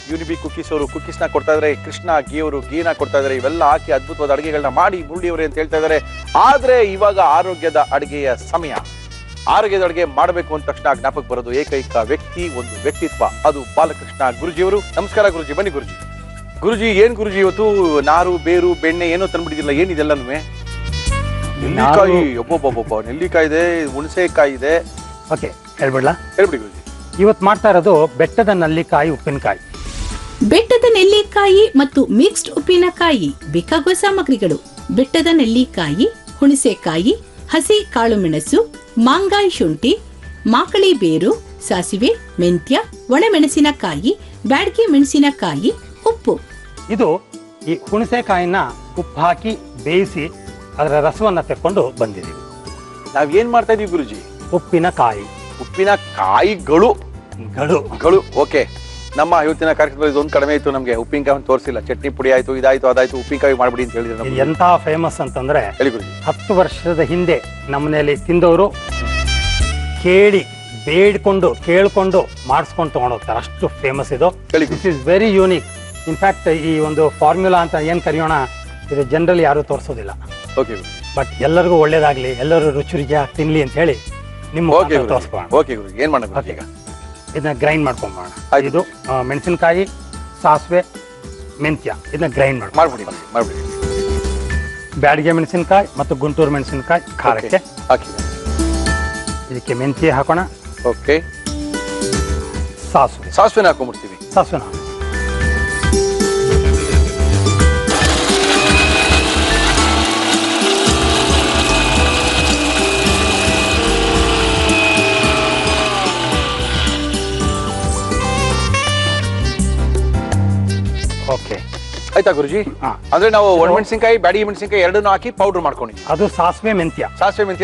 [SPEAKER 1] ಯೂನಿಬಿಕ್ ಕುಕೀಸ್ ಅವರು ಕುಕೀಸ್ನ ಕೊಡ್ತಾ ಇದ್ದಾರೆ. ಕೃಷ್ಣ ಗೀ ಅವರು ಗೀನ ಕೊಡ್ತಾ ಇದ್ದಾರೆ. ಇವೆಲ್ಲ ಹಾಕಿ ಅದ್ಭುತವಾದ ಅಡುಗೆಗಳನ್ನ ಮಾಡಿ ಮುರುಳಿಯವರೇ ಅಂತ ಹೇಳ್ತಾ ಇದ್ದಾರೆ. ಆದ್ರೆ ಇವಾಗ ಆರೋಗ್ಯದ ಅಡುಗೆಯ ಸಮಯ. ಆರೋಗ್ಯದ ಅಡುಗೆ ಮಾಡಬೇಕು ಅಂದ ತಕ್ಷಣ ಜ್ಞಾಪಕ ಬರೋದು ಏಕೈಕ ವ್ಯಕ್ತಿ, ಒಂದು ವ್ಯಕ್ತಿತ್ವ, ಅದು ಬಾಲಕೃಷ್ಣ ಗುರುಜಿಯವರು. ನಮಸ್ಕಾರ ಗುರುಜಿ, ಬನ್ನಿ ಗುರುಜಿ. ಗುರುಜಿ, ಏನ್ ಗುರುಜಿ ಇವತ್ತು ನಾರು, ಬೇರು, ಬೆಣ್ಣೆ ಏನೋ ತಂದ್ಬಿಟ್ಟಿದಿಲ್ಲ, ಏನಿದೆಲ್ಲನೂ? ನೆಲ್ಲಿಕಾಯಿ, ಒಬ್ಬೊಬ್ಬೊಬ್ಬ ನೆಲ್ಲಿಕಾಯಿ ಇದೆ, ಹುಣಸೆಕಾಯಿ ಇದೆ.
[SPEAKER 5] ಓಕೆ, ಹೇಳ್ಬಿಡ್ಲಾ?
[SPEAKER 1] ಹೇಳ್ಬಿಡಿ ಗುರುಜಿ.
[SPEAKER 5] ಇವತ್ತು ಮಾಡ್ತಾ ಇರೋದು ಬೆಟ್ಟದ ನಲ್ಲಿಕಾಯಿ ಉಪ್ಪಿನಕಾಯಿ.
[SPEAKER 3] ಬೆಟ್ಟದ ನೆಲ್ಲಿಕಾಯಿ ಮತ್ತು ಮಿಕ್ಸ್ಡ್ ಉಪ್ಪಿನಕಾಯಿ ಬೇಕಾಗುವ ಸಾಮಗ್ರಿಗಳು: ಬೆಟ್ಟದ ನೆಲ್ಲಿಕಾಯಿ, ಹುಣಸೆಕಾಯಿ, ಹಸಿ ಕಾಳುಮೆಣಸು, ಮಾಂಗಾಯಿ ಶುಂಠಿ, ಮಾಕಳಿ ಬೇರು, ಸಾಸಿವೆ, ಮೆಂತ್ಯ, ಒಣಮೆಣಸಿನಕಾಯಿ, ಬ್ಯಾಡಗಿ ಮೆಣಸಿನಕಾಯಿ, ಉಪ್ಪು.
[SPEAKER 5] ಇದು ಈ ಹುಣಸೆಕಾಯಿನ ಉಪ್ಪು ಹಾಕಿ ಬೇಯಿಸಿ ಅದರ ರಸವನ್ನ ತೆಕ್ಕೊಂಡು ಬಂದಿದ್ದೀವಿ.
[SPEAKER 1] ನಾವ್ ಏನ್ ಮಾಡ್ತಾ ಇದೀವಿ ಗುರುಜಿ?
[SPEAKER 5] ಉಪ್ಪಿನಕಾಯಿ.
[SPEAKER 1] ಉಪ್ಪಿನ ಕಾಯಿಗಳು.
[SPEAKER 5] ಗಳು.
[SPEAKER 1] ಓಕೆ, ನಮ್ಮ ಇವತ್ತಿನ ಕಾರ್ಯಕ್ರಮದಲ್ಲಿ ಇದೊಂದು ಕಡಿಮೆ ಇತ್ತು. ನಮ್ಗೆ ಉಪ್ಪಿನಕಾಯಿ ತೋರಿಸಿಲ್ಲ. ಚಟ್ನಿ ಪುಡಿ ಆಯ್ತು, ಇದಾಯ್ತು, ಅದಾಯ್ತು, ಉಪ್ಪಿನಕಾಯಿ ಮಾಡ್ಬಿಡಿ ಅಂತ ಹೇಳಿದ್ರು.
[SPEAKER 5] ಇದು ಎಂತ ಫೇಮಸ್ ಅಂತಂದ್ರೆ,
[SPEAKER 1] ಹೇಳಿ ಗುರುಜಿ.
[SPEAKER 5] 10 ವರ್ಷದ ಹಿಂದೆ ನಮ್ಮನೆಯಲ್ಲಿ ತಿಂದವರು ಕೇಳಿ ಬೇಡ್ಕೊಂಡು ಕೇಳ್ಕೊಂಡು ಮಾಡಿಸ್ಕೊಂಡು ತಗೊಂಡೋಗ್ತಾರೆ. ಅಷ್ಟು ಫೇಮಸ್ ಇದು. This is very unique. In fact ಈ ಒಂದು ಫಾರ್ಮ್ಯುಲಾ ಅಂತ ಏನ್ ಕರೆಯೋಣ, ಇದು ಜನರಲಿ ಯಾರು ತೋರಿಸೋದಿಲ್ಲ.
[SPEAKER 1] ಓಕೆ,
[SPEAKER 5] ಬಟ್ ಎಲ್ಲರಿಗೂ ಒಳ್ಳೇದಾಗ್ಲಿ, ಎಲ್ಲರೂ ರುಚಿ ರುಚಿಯಾಗಿ ತಿನ್ಲಿ ಅಂತ ಹೇಳಿ ನಿಮ್ಮ ತೋರಿಸ್ಬೋಣ.
[SPEAKER 1] ಓಕೆ ಗುರುಜಿ, ಏನ್ ಮಾಡೋಣ ಈಗ?
[SPEAKER 5] ಇದನ್ನ ಗ್ರೈಂಡ್ ಮಾಡ್ಕೊಂಬೋಣ. ಇದು ಮೆಣಸಿನಕಾಯಿ, ಸಾಸಿವೆ, ಮೆಂತ್ಯ, ಇದನ್ನ ಗ್ರೈಂಡ್
[SPEAKER 1] ಮಾಡ್ಬಿಡಿ.
[SPEAKER 5] ಬ್ಯಾಡಗಿ ಮೆಣಸಿನಕಾಯಿ ಮತ್ತು ಗುಂಟೂರು ಮೆಣಸಿನಕಾಯಿ ಖಾರಕ್ಕೆ
[SPEAKER 1] ಹಾಕಿ.
[SPEAKER 5] ಇದಕ್ಕೆ ಮೆಂತ್ಯ ಹಾಕೋಣ.
[SPEAKER 1] ಓಕೆ, ಸಾಸಿವೆನ ಹಾಕೊಂಡ್ಬಿಡ್ತೀವಿ.
[SPEAKER 5] ಸಾಸಿವೆನ ಓಕೆ
[SPEAKER 1] ಆಯ್ತಾ ಗುರುಜಿ? ಅಂದ್ರೆ ನಾವು ಒಣಮೆಣಸಿನಕಾಯಿ, ಬ್ಯಾಡಗಿ ಮೆಣಸಿನಕಾಯಿ ಎರಡನ್ನೂ ಹಾಕಿ ಪೌಡರ್ ಮಾಡ್ಕೊಂಡಿದ್ದೀವಿ.
[SPEAKER 5] ಅದು ಸಾಸಿವೆ ಮೆಂತ್ಯ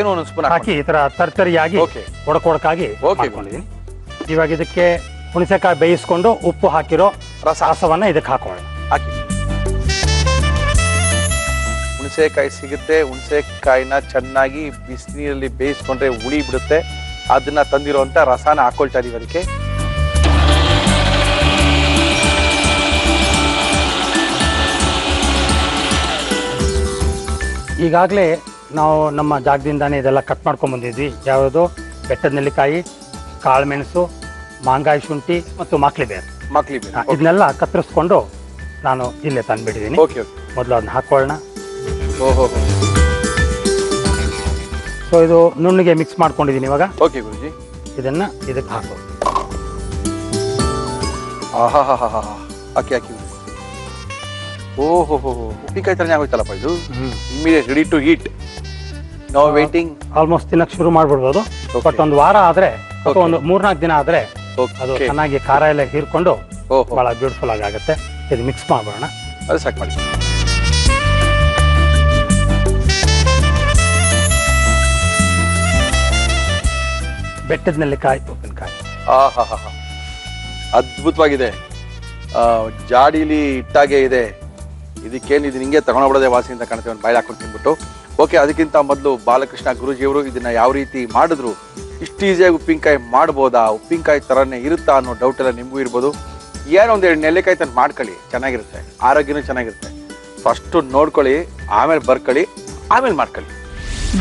[SPEAKER 1] ಒಂದೊಂದು ಸ್ಪೂನ್
[SPEAKER 5] ಹಾಕಿ ಈ ತರ ತರ್ತರಿಯಾಗಿ ಒಡಕೊಡಕಾಗಿ ಮಾಡ್ಕೊಂಡಿದ್ದೀನಿ. ಇವಾಗ ಇದಕ್ಕೆ ಹುಣಸೆಕಾಯಿ ಬೇಯಿಸ್ಕೊಂಡು ಉಪ್ಪು ಹಾಕಿರೋ ರಸವನ್ನ ಇದಕ್ಕೆ ಹಾಕೋಣ.
[SPEAKER 1] ಹಾಕಿ. ಹುಣಸೆಕಾಯಿ ಸಿಗುತ್ತೆ. ಹುಣಸೆಕಾಯಿನ ಚೆನ್ನಾಗಿ ಬಿಸಿನೀರಲ್ಲಿ ಬೇಯಿಸ್ಕೊಂಡ್ರೆ ಹುಳಿ ಬಿಡುತ್ತೆ. ಅದನ್ನ ತಂದಿರುವಂತ ರಸನ ಹಾಕೊಳ್ತಾ ಇದೀವಿ ಅದಕ್ಕೆ.
[SPEAKER 5] ಈಗಾಗಲೇ ನಾವು ನಮ್ಮ ಜಾಗದಿಂದಾನೇ ಇದೆಲ್ಲ ಕಟ್ ಮಾಡ್ಕೊಂಡು ಬಂದಿದ್ವಿ. ಯಾವುದು ಬೆಟ್ಟದ ನೆಲ್ಲಿಕಾಯಿ, ಕಾಳುಮೆಣಸು, ಮಾಂಗಾಯಿ ಶುಂಠಿ ಮತ್ತು ಮಾಕ್ಲಿ ಬೇರು.
[SPEAKER 1] ಮಕ್ಳಿ ಬೇರೆ.
[SPEAKER 5] ಇದನ್ನೆಲ್ಲ ಕತ್ತರಿಸ್ಕೊಂಡು ನಾನು ಇಲ್ಲೇ ತಂದುಬಿಟ್ಟಿದ್ದೀನಿ.
[SPEAKER 1] Okay okay.
[SPEAKER 5] ಮೊದಲು ಅದನ್ನ ಹಾಕೊಳ್ಳೋಣ.
[SPEAKER 1] ಓಹೋ.
[SPEAKER 5] ಸೊ ಇದು ನುಣ್ಣಗೆ ಮಿಕ್ಸ್ ಮಾಡ್ಕೊಂಡಿದ್ದೀನಿ ಇವಾಗ.
[SPEAKER 1] ಓಕೆ ಗುರುಜಿ.
[SPEAKER 5] ಇದನ್ನ ಇದಕ್ಕೆ ಹಾಕೋದು.
[SPEAKER 1] ಆಹಾ ಹಾ ಹಾ ಹಾ. ಹಾಕಿ ಹಾಕಿ. ಓಹೋ ಹೋ. ಉಪ್ಪಿನಕಾಯಿ ಥರನೇ ಆಗೋಯ್ತಲ್ಲಪ್ಪ ಇದು. Immediate ready to eat. No waiting.
[SPEAKER 5] Almost ತಿನ್ನಕ್ಕೆ ಶುರು ಮಾಡ್ಬಿಡ್ಬೋದು. ಬಟ್ ಒಂದು ವಾರ ಆದ್ರೆ ಅಥವಾ ಒಂದು 3-4 ದಿನ ಆದ್ರೆ ಅದು ಚೆನ್ನಾಗಿ ಖಾರ ಎಲ್ಲ ಹೀರ್ಕೊಂಡು ಬಹಳ ಬ್ಯೂಟಿಫುಲ್ ಆಗುತ್ತೆ. ಇದು ಮಿಕ್ಸ್ ಮಾಡೋಣ.
[SPEAKER 1] ಅದು ಸಾಕು ಮಾಡಿ.
[SPEAKER 5] ಬೆಟ್ಟದ ನೆಲ್ಲಿಕಾಯಿ ಉಪ್ಪಿನಕಾಯಿ.
[SPEAKER 1] ಆಹಾ ಹಾ ಹಾ. ಅದ್ಭುತವಾಗಿದೆ. ಜಾಡಿಲಿ ಇಟ್ಟಾಗೆ ಇದೆ. ಇದಕ್ಕೇನು ಇದು ಹಿಂಗೆ ತಗೊಂಡೋಗ್ಬಿಡೋದೆ ವಾಸಿ ಅಂತ ಕಾಣುತ್ತೆ. ಒಂದು ಬಾಯ್ಲಿ ಹಾಕೊಂಡು ತಿನ್ಬಿಟ್ಟು. ಓಕೆ, ಅದಕ್ಕಿಂತ ಮೊದಲು ಬಾಲಕೃಷ್ಣ ಗುರೂಜಿಯವರು ಇದನ್ನ ಯಾವ ರೀತಿ ಮಾಡಿದ್ರು, ಇಷ್ಟು ಈಸಿಯಾಗಿ ಉಪ್ಪಿನಕಾಯಿ ಮಾಡ್ಬೋದಾ, ಉಪ್ಪಿನಕಾಯಿ ಥರನೇ ಇರುತ್ತಾ ಅನ್ನೋ ಡೌಟ್ ಎಲ್ಲ ನಿಮಗೂ ಇರ್ಬೋದು. ಏನೋ ಒಂದೆರಡು ನೆಲ್ಲಿಕಾಯಿ ತಂದು ಮಾಡ್ಕೊಳ್ಳಿ, ಚೆನ್ನಾಗಿರುತ್ತೆ, ಆರೋಗ್ಯನೂ ಚೆನ್ನಾಗಿರುತ್ತೆ. ಫಸ್ಟು ನೋಡ್ಕೊಳ್ಳಿ, ಆಮೇಲೆ ಬರ್ಕೊಳ್ಳಿ, ಆಮೇಲೆ ಮಾಡ್ಕೊಳ್ಳಿ.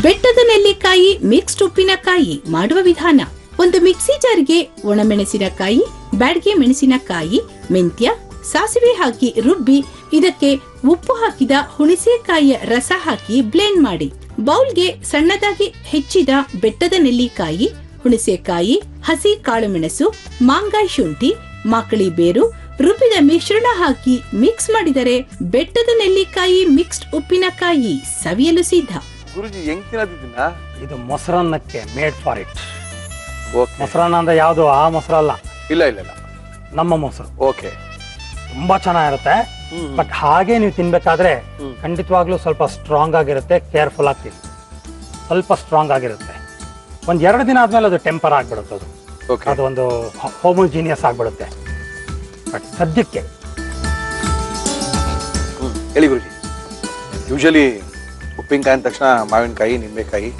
[SPEAKER 3] ಬೆಟ್ಟದ ನೆಲ್ಲಿಕಾಯಿ ಮಿಕ್ಸ್ಡ್ ಉಪ್ಪಿನಕಾಯಿ ಮಾಡುವ ವಿಧಾನ: ಒಂದು ಮಿಕ್ಸಿ ಜಾರ್ಗೆ ಒಣಮೆಣಸಿನಕಾಯಿ, ಬ್ಯಾಡಗೆ ಮೆಣಸಿನಕಾಯಿ, ಮೆಂತ್ಯ, ಸಾಸಿವೆ ಹಾಕಿ ರುಬ್ಬಿ ಇದಕ್ಕೆ ಉಪ್ಪು ಹಾಕಿದ ಹುಣಸೆಕಾಯಿಯ ರಸ ಹಾಕಿ ಬ್ಲೆಂಡ್ ಮಾಡಿ. ಬೌಲ್ಗೆ ಸಣ್ಣದಾಗಿ ಹೆಚ್ಚಿದ ಬೆಟ್ಟದ ನೆಲ್ಲಿಕಾಯಿ, ಹುಣಸೆಕಾಯಿ, ಹಸಿ ಕಾಳುಮೆಣಸು, ಮಾಂಗಾಯಿ ಶುಂಠಿ, ಮಾಕಳಿ ಬೇರು, ರುಬ್ಬಿದ ಮಿಶ್ರಣ ಹಾಕಿ ಮಿಕ್ಸ್ ಮಾಡಿದರೆ ಬೆಟ್ಟದ ನೆಲ್ಲಿಕಾಯಿ ಮಿಕ್ಸ್ಡ್ ಉಪ್ಪಿನಕಾಯಿ ಸವಿಯಲು ಸಿದ್ಧ.
[SPEAKER 1] ಗುರುಜಿ ಹೆಂಗ್ ತಿನ್ನೋದಿದ್ದನ್ನ?
[SPEAKER 5] ಇದು ಮೊಸರನ್ನಕ್ಕೆ ಮೇಡ್ ಫಾರ್ ಇಟ್.
[SPEAKER 1] ಓಕೆ.
[SPEAKER 5] ಮೊಸರನ್ನ ಅಂದ್ರೆ ಯಾವುದು ಆ ಮೊಸರಲ್ಲ,
[SPEAKER 1] ಇಲ್ಲ ಇಲ್ಲ ಇಲ್ಲ,
[SPEAKER 5] ನಮ್ಮ ಮೊಸರು.
[SPEAKER 1] ಓಕೆ.
[SPEAKER 5] ತುಂಬಾ ಚೆನ್ನಾಗಿರುತ್ತೆ. ಬಟ್ ಹಾಗೆ ನೀವು ತಿನ್ಬೇಕಾದ್ರೆ ಖಂಡಿತವಾಗ್ಲೂ ಸ್ವಲ್ಪ ಸ್ಟ್ರಾಂಗ್ ಆಗಿರುತ್ತೆ. ಕೇರ್ಫುಲ್ ಆಗಿ ತಿನ್ನಿ. ಸ್ವಲ್ಪ ಸ್ಟ್ರಾಂಗ್ ಆಗಿರುತ್ತೆ. 1-2 ದಿನ ಆದ್ಮೇಲೆ ಅದು ಟೆಂಪರ್ ಆಗ್ಬಿಡುತ್ತೆ. ಅದು
[SPEAKER 1] ಓಕೆ.
[SPEAKER 5] ಅದು ಒಂದು ಹೋಮೋಜಿನಿಯಸ್ ಆಗ್ಬಿಡುತ್ತೆ. ಬಟ್ ಸದ್ಯಕ್ಕೆ
[SPEAKER 1] ಹೇಳಿ ಗುರುಜಿ. ಯೂಶಲಿ ಉಪ್ಪಿನಕಾಯಿ ಅಂದ ತಕ್ಷಣ ಮಾವಿನಕಾಯಿ, ನಿಂಬೆಕಾಯಿ,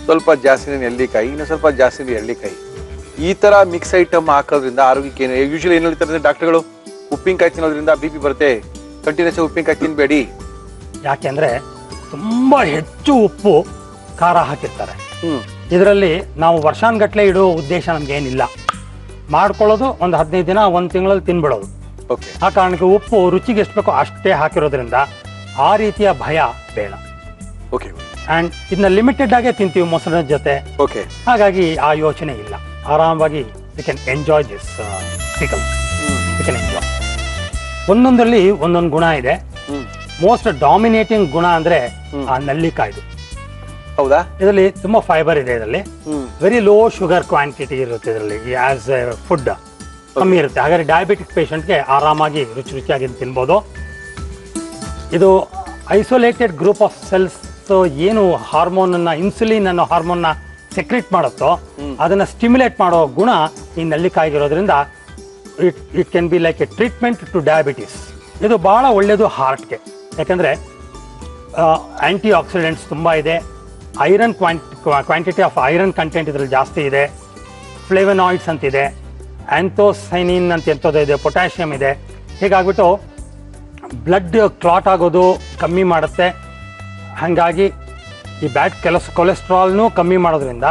[SPEAKER 1] ಸ್ವಲ್ಪ ಜಾಸ್ತಿ ನೆಲ್ಲಿಕಾಯಿ, ಇನ್ನು ಸ್ವಲ್ಪ ಜಾಸ್ತಿ ಎಳ್ಳಿಕಾಯಿ, ಈ ತರ ಮಿಕ್ಸ್ ಐಟಮ್ ಹಾಕೋದ್ರಿಂದ ಆರೋಗ್ಯಕ್ಕೆ ಏನು ಯೂಶಲಿ ಏನು ಹೇಳ್ತಾರೆ ಡಾಕ್ಟರ್ಗಳು? ಉಪ್ಪಿನಕಾಯಿ ತಿನ್ನೋದ್ರಿಂದ BP ಬರುತ್ತೆ, ಕಂಟಿನ್ಯೂಸ್ ಉಪ್ಪಿನಕಾಯಿ ತಿನ್ಬೇಡಿ.
[SPEAKER 5] ಯಾಕೆಂದ್ರೆ ತುಂಬಾ ಹೆಚ್ಚು ಉಪ್ಪು ಖಾರ ಹಾಕಿರ್ತಾರೆ. ಇದರಲ್ಲಿ ನಾವು ವರ್ಷಾನ್ಗಟ್ಲೆ ಇಡೋ ಉದ್ದೇಶ ನಮ್ಗೆ ಏನಿಲ್ಲ. ಮಾಡ್ಕೊಳ್ಳೋದು ಒಂದು 15 ದಿನ, 1 ತಿಂಗಳಲ್ಲಿ ತಿನ್ಬಿಡೋದು.
[SPEAKER 1] ಓಕೆ.
[SPEAKER 5] ಆ ಕಾರಣಕ್ಕೆ ಉಪ್ಪು ರುಚಿಗೆ ಎಷ್ಟು ಬೇಕೋ ಅಷ್ಟೇ ಹಾಕಿರೋದ್ರಿಂದ ಆ ರೀತಿಯ ಭಯ ಬೇಡ.
[SPEAKER 1] ಓಕೆ.
[SPEAKER 5] ಅಂಡ್ ಇದನ್ನ ಲಿಮಿಟೆಡ್ ಆಗೇ ತಿಂತೀವಿ ಮೊಸರಿನ ಜೊತೆ.
[SPEAKER 1] ಓಕೆ.
[SPEAKER 5] ಹಾಗಾಗಿ ಆ ಯೋಚನೆ ಇಲ್ಲ. ಆರಾಮವಾಗಿ you can enjoy this pickle. You can enjoy. ಒಂದೊಂದರಲ್ಲಿ ಒಂದೊಂದು ಗುಣ ಇದೆ. ಮೋಸ್ಟ್ ಡಾಮಿನೇಟಿಂಗ್ ಗುಣ ಅಂದ್ರೆ ಆ ನೆಲ್ಲಿಕಾಯ್ದು.
[SPEAKER 1] ಹೌದಾ?
[SPEAKER 5] ಇದರಲ್ಲಿ ತುಂಬಾ ಫೈಬರ್ ಇದೆ. ಇದರಲ್ಲಿ ವೆರಿ ಲೋ ಶುಗರ್ ಕ್ವಾಂಟಿಟಿ ಇರುತ್ತೆ. ಇದರಲ್ಲಿ ಆಸ್ ಎ ಫುಡ್ ಕಮ್ಮಿ ಇರುತ್ತೆ. ಹಾಗಾದ್ರೆ ಡಯಾಬಿಟಿಕ್ ಪೇಷಂಟ್ಗೆ ಆರಾಮಾಗಿ ರುಚಿಯಾಗಿ ತಿನ್ಬೋದು. ಇದು ಐಸೋಲೇಟೆಡ್ ಗ್ರೂಪ್ ಆಫ್ ಸೆಲ್ಸ್ ಏನು ಹಾರ್ಮೋನ್ ಅನ್ನ, ಇನ್ಸುಲಿನ್ ಅನ್ನೋ ಹಾರ್ಮೋನ್ನ ಸೆಕ್ರೆಟ್ ಮಾಡುತ್ತೋ ಅದನ್ನ ಸ್ಟಿಮ್ಯುಲೇಟ್ ಮಾಡೋ ಗುಣ ಈ ನೆಲ್ಲಿಕಾಯಿಗಿರೋದ್ರಿಂದ it can be like a treatment to diabetes. ಇದು ಬಹಳ ಒಳ್ಳೆಯದು ಹಾರ್ಟ್ಗೆ. ಯಾಕಂದ್ರೆ ಆಂಟಿ ಆಕ್ಸಿಡೆಂಟ್ಸ್ ತುಂಬ ಇದೆ. Iron quantity of iron content ಇದರಲ್ಲಿ ಜಾಸ್ತಿ ಇದೆ. ಫ್ಲೇವನಾಯ್ಡ್ಸ್ ಅಂತಿದೆ, ಆಂಥೋಸೈನಿನ್ ಅಂತ ಎಂಥದ್ದು ಇದೆ, ಪೊಟ್ಯಾಷಿಯಮ್ ಇದೆ. ಹೀಗಾಗ್ಬಿಟ್ಟು ಬ್ಲಡ್ ಕ್ಲಾಟ್ ಆಗೋದು ಕಮ್ಮಿ ಮಾಡುತ್ತೆ. ಹಾಗಾಗಿ ಈ ಬ್ಯಾಡ್ ಕೊಲೆಸ್ಟ್ರಾಲ್ನೂ ಕಮ್ಮಿ ಮಾಡೋದ್ರಿಂದ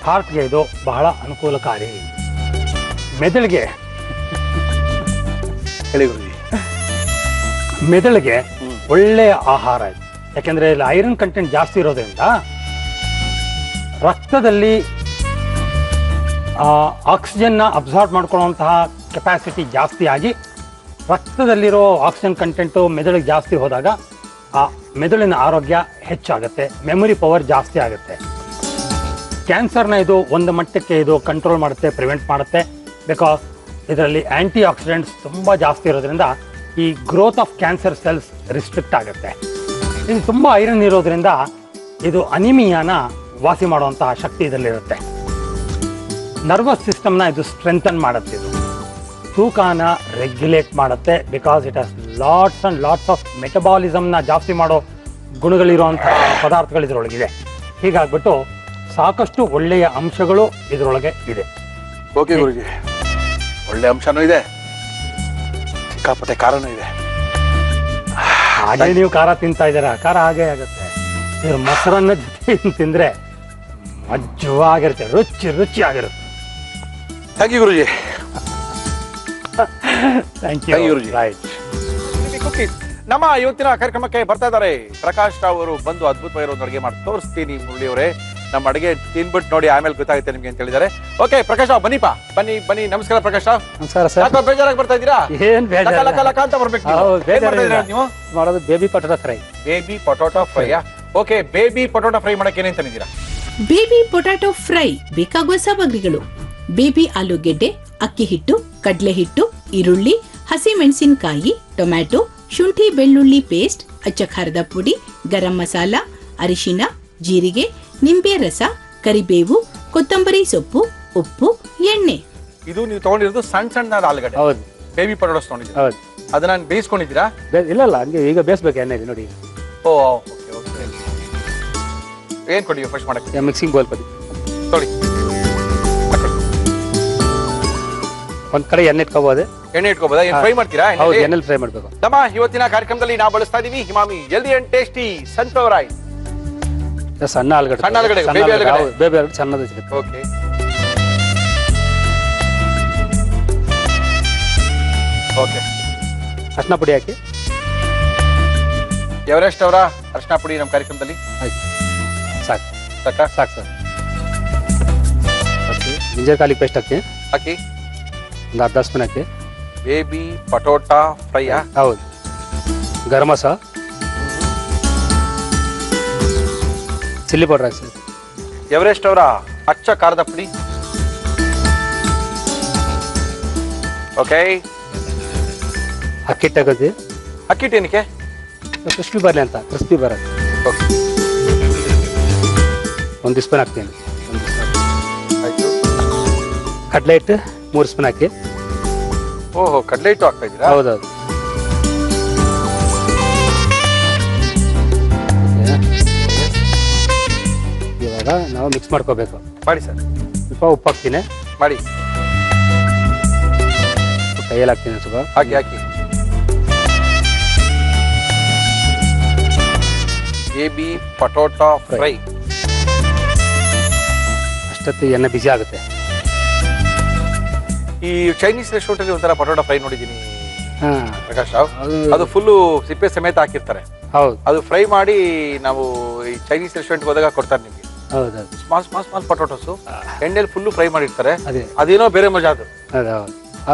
[SPEAKER 5] ಹಾರ್ಟ್ಗೆ ಇದು ಬಹಳ ಅನುಕೂಲಕಾರಿ. ಮೆದುಳಿಗೆ ಮೆದುಳಿಗೆ ಒಳ್ಳೆಯ ಆಹಾರ ಇದು. ಯಾಕೆಂದ್ರೆ ಇಲ್ಲಿ ಐರನ್ ಕಂಟೆಂಟ್ ಜಾಸ್ತಿ ಇರೋದ್ರಿಂದ ರಕ್ತದಲ್ಲಿ ಆಕ್ಸಿಜನ್ನ ಅಬ್ಸಾರ್ಬ್ ಮಾಡ್ಕೊಳ್ಳುವಂತಹ ಕೆಪಾಸಿಟಿ ಜಾಸ್ತಿ ಆಗಿ ರಕ್ತದಲ್ಲಿರೋ ಆಕ್ಸಿಜನ್ ಕಂಟೆಂಟು ಮೆದುಳಿಗೆ ಜಾಸ್ತಿ ಹೋದಾಗ ಆ ಮೆದುಳಿನ ಆರೋಗ್ಯ ಹೆಚ್ಚಾಗುತ್ತೆ, ಮೆಮೊರಿ ಪವರ್ ಜಾಸ್ತಿ ಆಗುತ್ತೆ. ಕ್ಯಾನ್ಸರ್ನ ಇದು ಒಂದು ಮಟ್ಟಕ್ಕೆ ಇದು ಕಂಟ್ರೋಲ್ ಮಾಡುತ್ತೆ, ಪ್ರಿವೆಂಟ್ ಮಾಡುತ್ತೆ. ಬಿಕಾಸ್ ಇದರಲ್ಲಿ ಆಂಟಿ ಆಕ್ಸಿಡೆಂಟ್ಸ್ ತುಂಬ ಜಾಸ್ತಿ ಇರೋದ್ರಿಂದ ಈ growth of cancer cells restrict ಆಗುತ್ತೆ. ಇದು ತುಂಬ ಐರನ್ ಇರೋದ್ರಿಂದ ಇದು ಅನಿಮಿಯಾನ ವಾಸಿ ಮಾಡುವಂತಹ ಶಕ್ತಿ ಇದರಲ್ಲಿರುತ್ತೆ. ನರ್ವಸ್ ಸಿಸ್ಟಮ್ನ ಇದು ಸ್ಟ್ರೆಂಥನ್ ಮಾಡುತ್ತೆ. ಇದು ತೂಕನ ರೆಗ್ಯುಲೇಟ್ ಮಾಡುತ್ತೆ. Because it has lots and lots of ಮೆಟಬಾಲಿಸಮ್ನ ಜಾಸ್ತಿ ಮಾಡೋ ಗುಣಗಳಿರುವಂತಹ ಪದಾರ್ಥಗಳು ಇದರೊಳಗಿದೆ. ಹೀಗಾಗ್ಬಿಟ್ಟು ಸಾಕಷ್ಟು ಒಳ್ಳೆಯ ಅಂಶಗಳು ಇದರೊಳಗೆ ಇದೆ.
[SPEAKER 1] ಓಕೆ ಗುರುಜಿ, ಒಳ್ಳೆ ಅಂಶನೂ ಇದೆ, ಸಿಕ್ಕಾಪಟ್ಟೆ ಖಾರನೂ ಇದೆ.
[SPEAKER 5] ಹಾಗೆ ನೀವು ಖಾರ ತಿಂತಾ ಇದ್ದೀರಾ, ಖಾರ ಹಾಗೆ ಆಗುತ್ತೆ. ಮೊಸರನ್ನ ಜೊತೆ ತಿಂದ್ರೆ ಮಜ್ಜವಾಗಿರುತ್ತೆ, ರುಚಿ ಆಗಿರುತ್ತೆ.
[SPEAKER 1] Thank you Guruji.
[SPEAKER 5] Thank
[SPEAKER 1] Thank you,
[SPEAKER 5] you.
[SPEAKER 1] Guruji.
[SPEAKER 5] Right.
[SPEAKER 1] Cookies ನಮ್ಮ ಇವತ್ತಿನ ಕಾರ್ಯಕ್ರಮಕ್ಕೆ ಬರ್ತಾ ಇದ್ದಾರೆ ಪ್ರಕಾಶ್ ರಾವ್ ಅವರು. ಬಂದು ಅದ್ಭುತವಾಗಿರೋ ಒಂದು ಅಡುಗೆ ಮಾಡಿ ತೋರಿಸ್ತೀನಿ ಮುರಳಿ ಅವರೇ. ನಮ್ಮ ಅಡುಗೆ ತಿನ್ಬಿಟ್ಟು ನೋಡಿ ಆಮೇಲೆ ಗೊತ್ತಾಗುತ್ತೆ ನಿಮ್ಗೆ ಅಂತ ಹೇಳಿದ್ದಾರೆ. ಓಕೆ ಪ್ರಕಾಶ್ ರಾವ್ ಬನ್ನಿಪ್ಪ, ಬನ್ನಿ. ನಮಸ್ಕಾರ ಪ್ರಕಾಶ್ ರಾವ್.
[SPEAKER 5] ನಮಸ್ಕಾರ ಸರ್.
[SPEAKER 1] ಯಾಕೋ ಬೇಜಾರಾಗಿ ಬರ್ತಾ ಇದ್ದೀರಾ?
[SPEAKER 5] ಏನ್ ಬೇಜಾರು
[SPEAKER 1] ಲಕ ಲಕ ಅಂತ ಬರ್ಬೇಕು ನೀವು.
[SPEAKER 5] ಹೌದು,
[SPEAKER 1] ಏನ್ ಮಾಡ್ತಾ ಇದ್ದೀರಾ ನೀವು?
[SPEAKER 5] ಮಾಡೋದು baby potato fry.
[SPEAKER 1] Baby potato fry. Okay, baby potato fry ಮಾಡಕ್ಕೆ ಏನೇನ್ ತಂದಿದ್ದೀರಾ?
[SPEAKER 3] ಬೇಬಿ ಪೊಟ್ಯಾಟೊ ಫ್ರೈ ಬೇಕಾಗುವ ಸಾಮಗ್ರಿಗಳು: ಬೇಬಿ ಆಲೂಗೆಡ್ಡೆ, ಅಕ್ಕಿ ಹಿಟ್ಟು, ಕಡಲೆ ಹಿಟ್ಟು, ಈರುಳ್ಳಿ, ಹಸಿಮೆಣಸಿನಕಾಯಿ, ಟೊಮ್ಯಾಟೊ, ಶುಂಠಿ ಬೆಳ್ಳುಳ್ಳಿ ಪೇಸ್ಟ್, ಅಚ್ಚ ಖಾರದ ಪುಡಿ, ಗರಂ ಮಸಾಲ, ಅರಿಶಿನ, ಜೀರಿಗೆ, ನಿಂಬೆ ರಸ, ಕರಿಬೇವು, ಕೊತ್ತಂಬರಿ ಸೊಪ್ಪು, ಉಪ್ಪು, ಎಣ್ಣೆ.
[SPEAKER 1] ಇದು ನೀವು ತಗೊಂಡಿರೋದು ಸಣ್ಣ ಆಲೂಗಡ್ಡೆ,
[SPEAKER 5] ಹೌದು
[SPEAKER 1] ಬೇಬಿ ಪೊಟೊಟೊಸ್ ತಗೊಂಡಿದ್ದೀರಾ?
[SPEAKER 5] ಹೌದು.
[SPEAKER 1] ಅದನ್ನ ಬೇಯಿಸ್ಕೊಂಡಿದ್ದೀರಾ?
[SPEAKER 5] ಇಲ್ಲ ಹಂಗೆ ಈಗ ಬೇಯಿಸ್ಬೇಕು ಎಣ್ಣೆಲಿ ನೋಡಿ.
[SPEAKER 1] ಓ ಓಕೆ. ಏನ್ ಕೊಡಿ ಫಸ್ಟ್ ಮಾಡಕ್ಕೆ?
[SPEAKER 5] ಮಿಕ್ಸಿಂಗ್ ಬೌಲ್ ಕೊಡಿ.
[SPEAKER 1] ತೊಳಿ.
[SPEAKER 5] ಒಂದ್ ಕಡೆ ಎಣ್ಣೆ ಇಟ್ಕೋಬಹುದು.
[SPEAKER 1] ಎಣ್ಣೆ ಇಟ್ಕೋಬೋದಾ? ಏನ್ ಫ್ರೈ ಮಾಡ್ತೀರಾ?
[SPEAKER 5] ಹೌದು, ಎಣ್ಣೆಲಿ ಫ್ರೈ ಮಾಡ್ಬೇಕು.
[SPEAKER 1] ನಮ್ಮ ಇವತ್ತಿನ ಕಾರ್ಯಕ್ರಮದಲ್ಲಿ ನಾವು ಬಳಸ್ತಾ ಇದೀವಿ Himami healthy and tasty sunflower oil.
[SPEAKER 5] ಸಣ್ಣ ಆಲೂಗಡ್ಡೆ,
[SPEAKER 1] ಸಣ್ಣ ಆಲೂಗಡ್ಡೆ, baby ಆಲೂಗಡ್ಡೆ.
[SPEAKER 5] ಹೌದು, ಬೇಬಿ ಆಲೂಗಡ್ಡೆ ಸಣ್ಣದು ಸಿಗುತ್ತೆ.
[SPEAKER 1] ಓಕೆ. ಓಕೆ.
[SPEAKER 5] ಅರ್ಶಿನ ಪುಡಿ ಹಾಕಿ.
[SPEAKER 1] ಎವರೆಸ್ಟ್ ಅವರ ಅರ್ಶಿನ ಪುಡಿ ನಮ್ಮ ಕಾರ್ಯಕ್ರಮದಲ್ಲಿ
[SPEAKER 5] ಆಯ್ತು, ಸಾಕು
[SPEAKER 1] ಸಾಕಾ?
[SPEAKER 5] ಸಾಕು ಸರ್. ಜಿಂಜರ್ ಗಾರ್ಲಿಕ್ ಪೇಸ್ಟ್ ಹಾಕಿ,
[SPEAKER 1] ಹಾಕಿ.
[SPEAKER 5] ಒಂದು ಅರ್ಧ ಸ್ಪೂನ್ ಹಾಕಿ.
[SPEAKER 1] Baby potato fry.
[SPEAKER 5] ಹೌದು. ಗರಂ ಮಸಾಲ, ಚಿಲ್ಲಿ ಪೌಡರ್ ಹಾಕಿ.
[SPEAKER 1] ಎವರೆಸ್ಟ್ ಅವರ ಅಚ್ಚ ಖಾರದ ಪುಡಿ. ಓಕೆ.
[SPEAKER 5] ಅಕ್ಕಿ ತಗೋದಿ.
[SPEAKER 1] ಅಕ್ಕಿ ಏನಕ್ಕೆ?
[SPEAKER 5] ಕ್ರಿಸ್ಪಿ ಬರಲಿ ಅಂತ, ಕ್ರಿಸ್ಪಿ ಬರೋದು.
[SPEAKER 1] ಓಕೆ.
[SPEAKER 5] ಒಂದು ಸ್ಪೂನ್ ಹಾಕ್ತೀನಿ. ಒಂದು ಸ್ಪೂನ್
[SPEAKER 1] ಆಯ್ತು.
[SPEAKER 5] ಕಡಲೆ ಹಿಟ್ಟು 3 ಸ್ಪೂನ್ ಹಾಕಿ.
[SPEAKER 1] ಓಹೋ, ಕಡಲೆ ಹಿಟ್ಟು ಹಾಕ್ತಾ ಇದ್ದೀರಾ?
[SPEAKER 5] ಹೌದೌದು. ಇವಾಗ ನಾವು ಮಿಕ್ಸ್ ಮಾಡ್ಕೋಬೇಕು.
[SPEAKER 1] ಮಾಡಿ ಸರ್.
[SPEAKER 5] ಸ್ವಲ್ಪ ಉಪ್ಪು ಹಾಕ್ತೀನಿ.
[SPEAKER 1] ಮಾಡಿ.
[SPEAKER 5] ಕೈಯಲ್ಲಿ ಹಾಕ್ತೀನಿ ಸ್ವಲ್ಪ.
[SPEAKER 1] ಹಾಕಿ. Baby potato fry.
[SPEAKER 5] ಅಷ್ಟೊತ್ತು ಎಣ್ಣೆ ಬಿಸಿ ಆಗುತ್ತೆ.
[SPEAKER 1] ಈ ಚೈನೀಸ್ ರೆಸ್ಟೋರೆಂಟ್ ಅಲ್ಲಿ ಒಂಥರ ಪಟೋಟಾ ಫ್ರೈ ನೋಡಿದ್ದೀನಿ
[SPEAKER 5] ಹಾ,
[SPEAKER 1] ಪ್ರಕಾಶ್ ರಾವ್. ಅದು ಫುಲ್ಲು ಸಿಪ್ಪೆ ಸಮೇತ ಹಾಕಿರ್ತಾರೆ.
[SPEAKER 5] ಹೌದು
[SPEAKER 1] ಅದು ಫ್ರೈ ಮಾಡಿ ನಾವು ಈ ಚೈನೀಸ್ ರೆಸ್ಟೋರೆಂಟ್ ಹೋದಾಗ ಕೊಡ್ತಾರೆ ನಿಮ್ಗೆ.
[SPEAKER 5] ಹೌದೌದು.
[SPEAKER 1] ಸ್ಮಾಲ್ ಪಟೋಟೋಸ್ ಎಣ್ಣೆಲಿ ಫುಲ್ಲು ಫ್ರೈ ಮಾಡಿರ್ತಾರೆ.
[SPEAKER 5] ಅದೇ
[SPEAKER 1] ಅದೇನೋ ಬೇರೆ ಮಜಾ ಅದು.
[SPEAKER 5] ಹೌದು.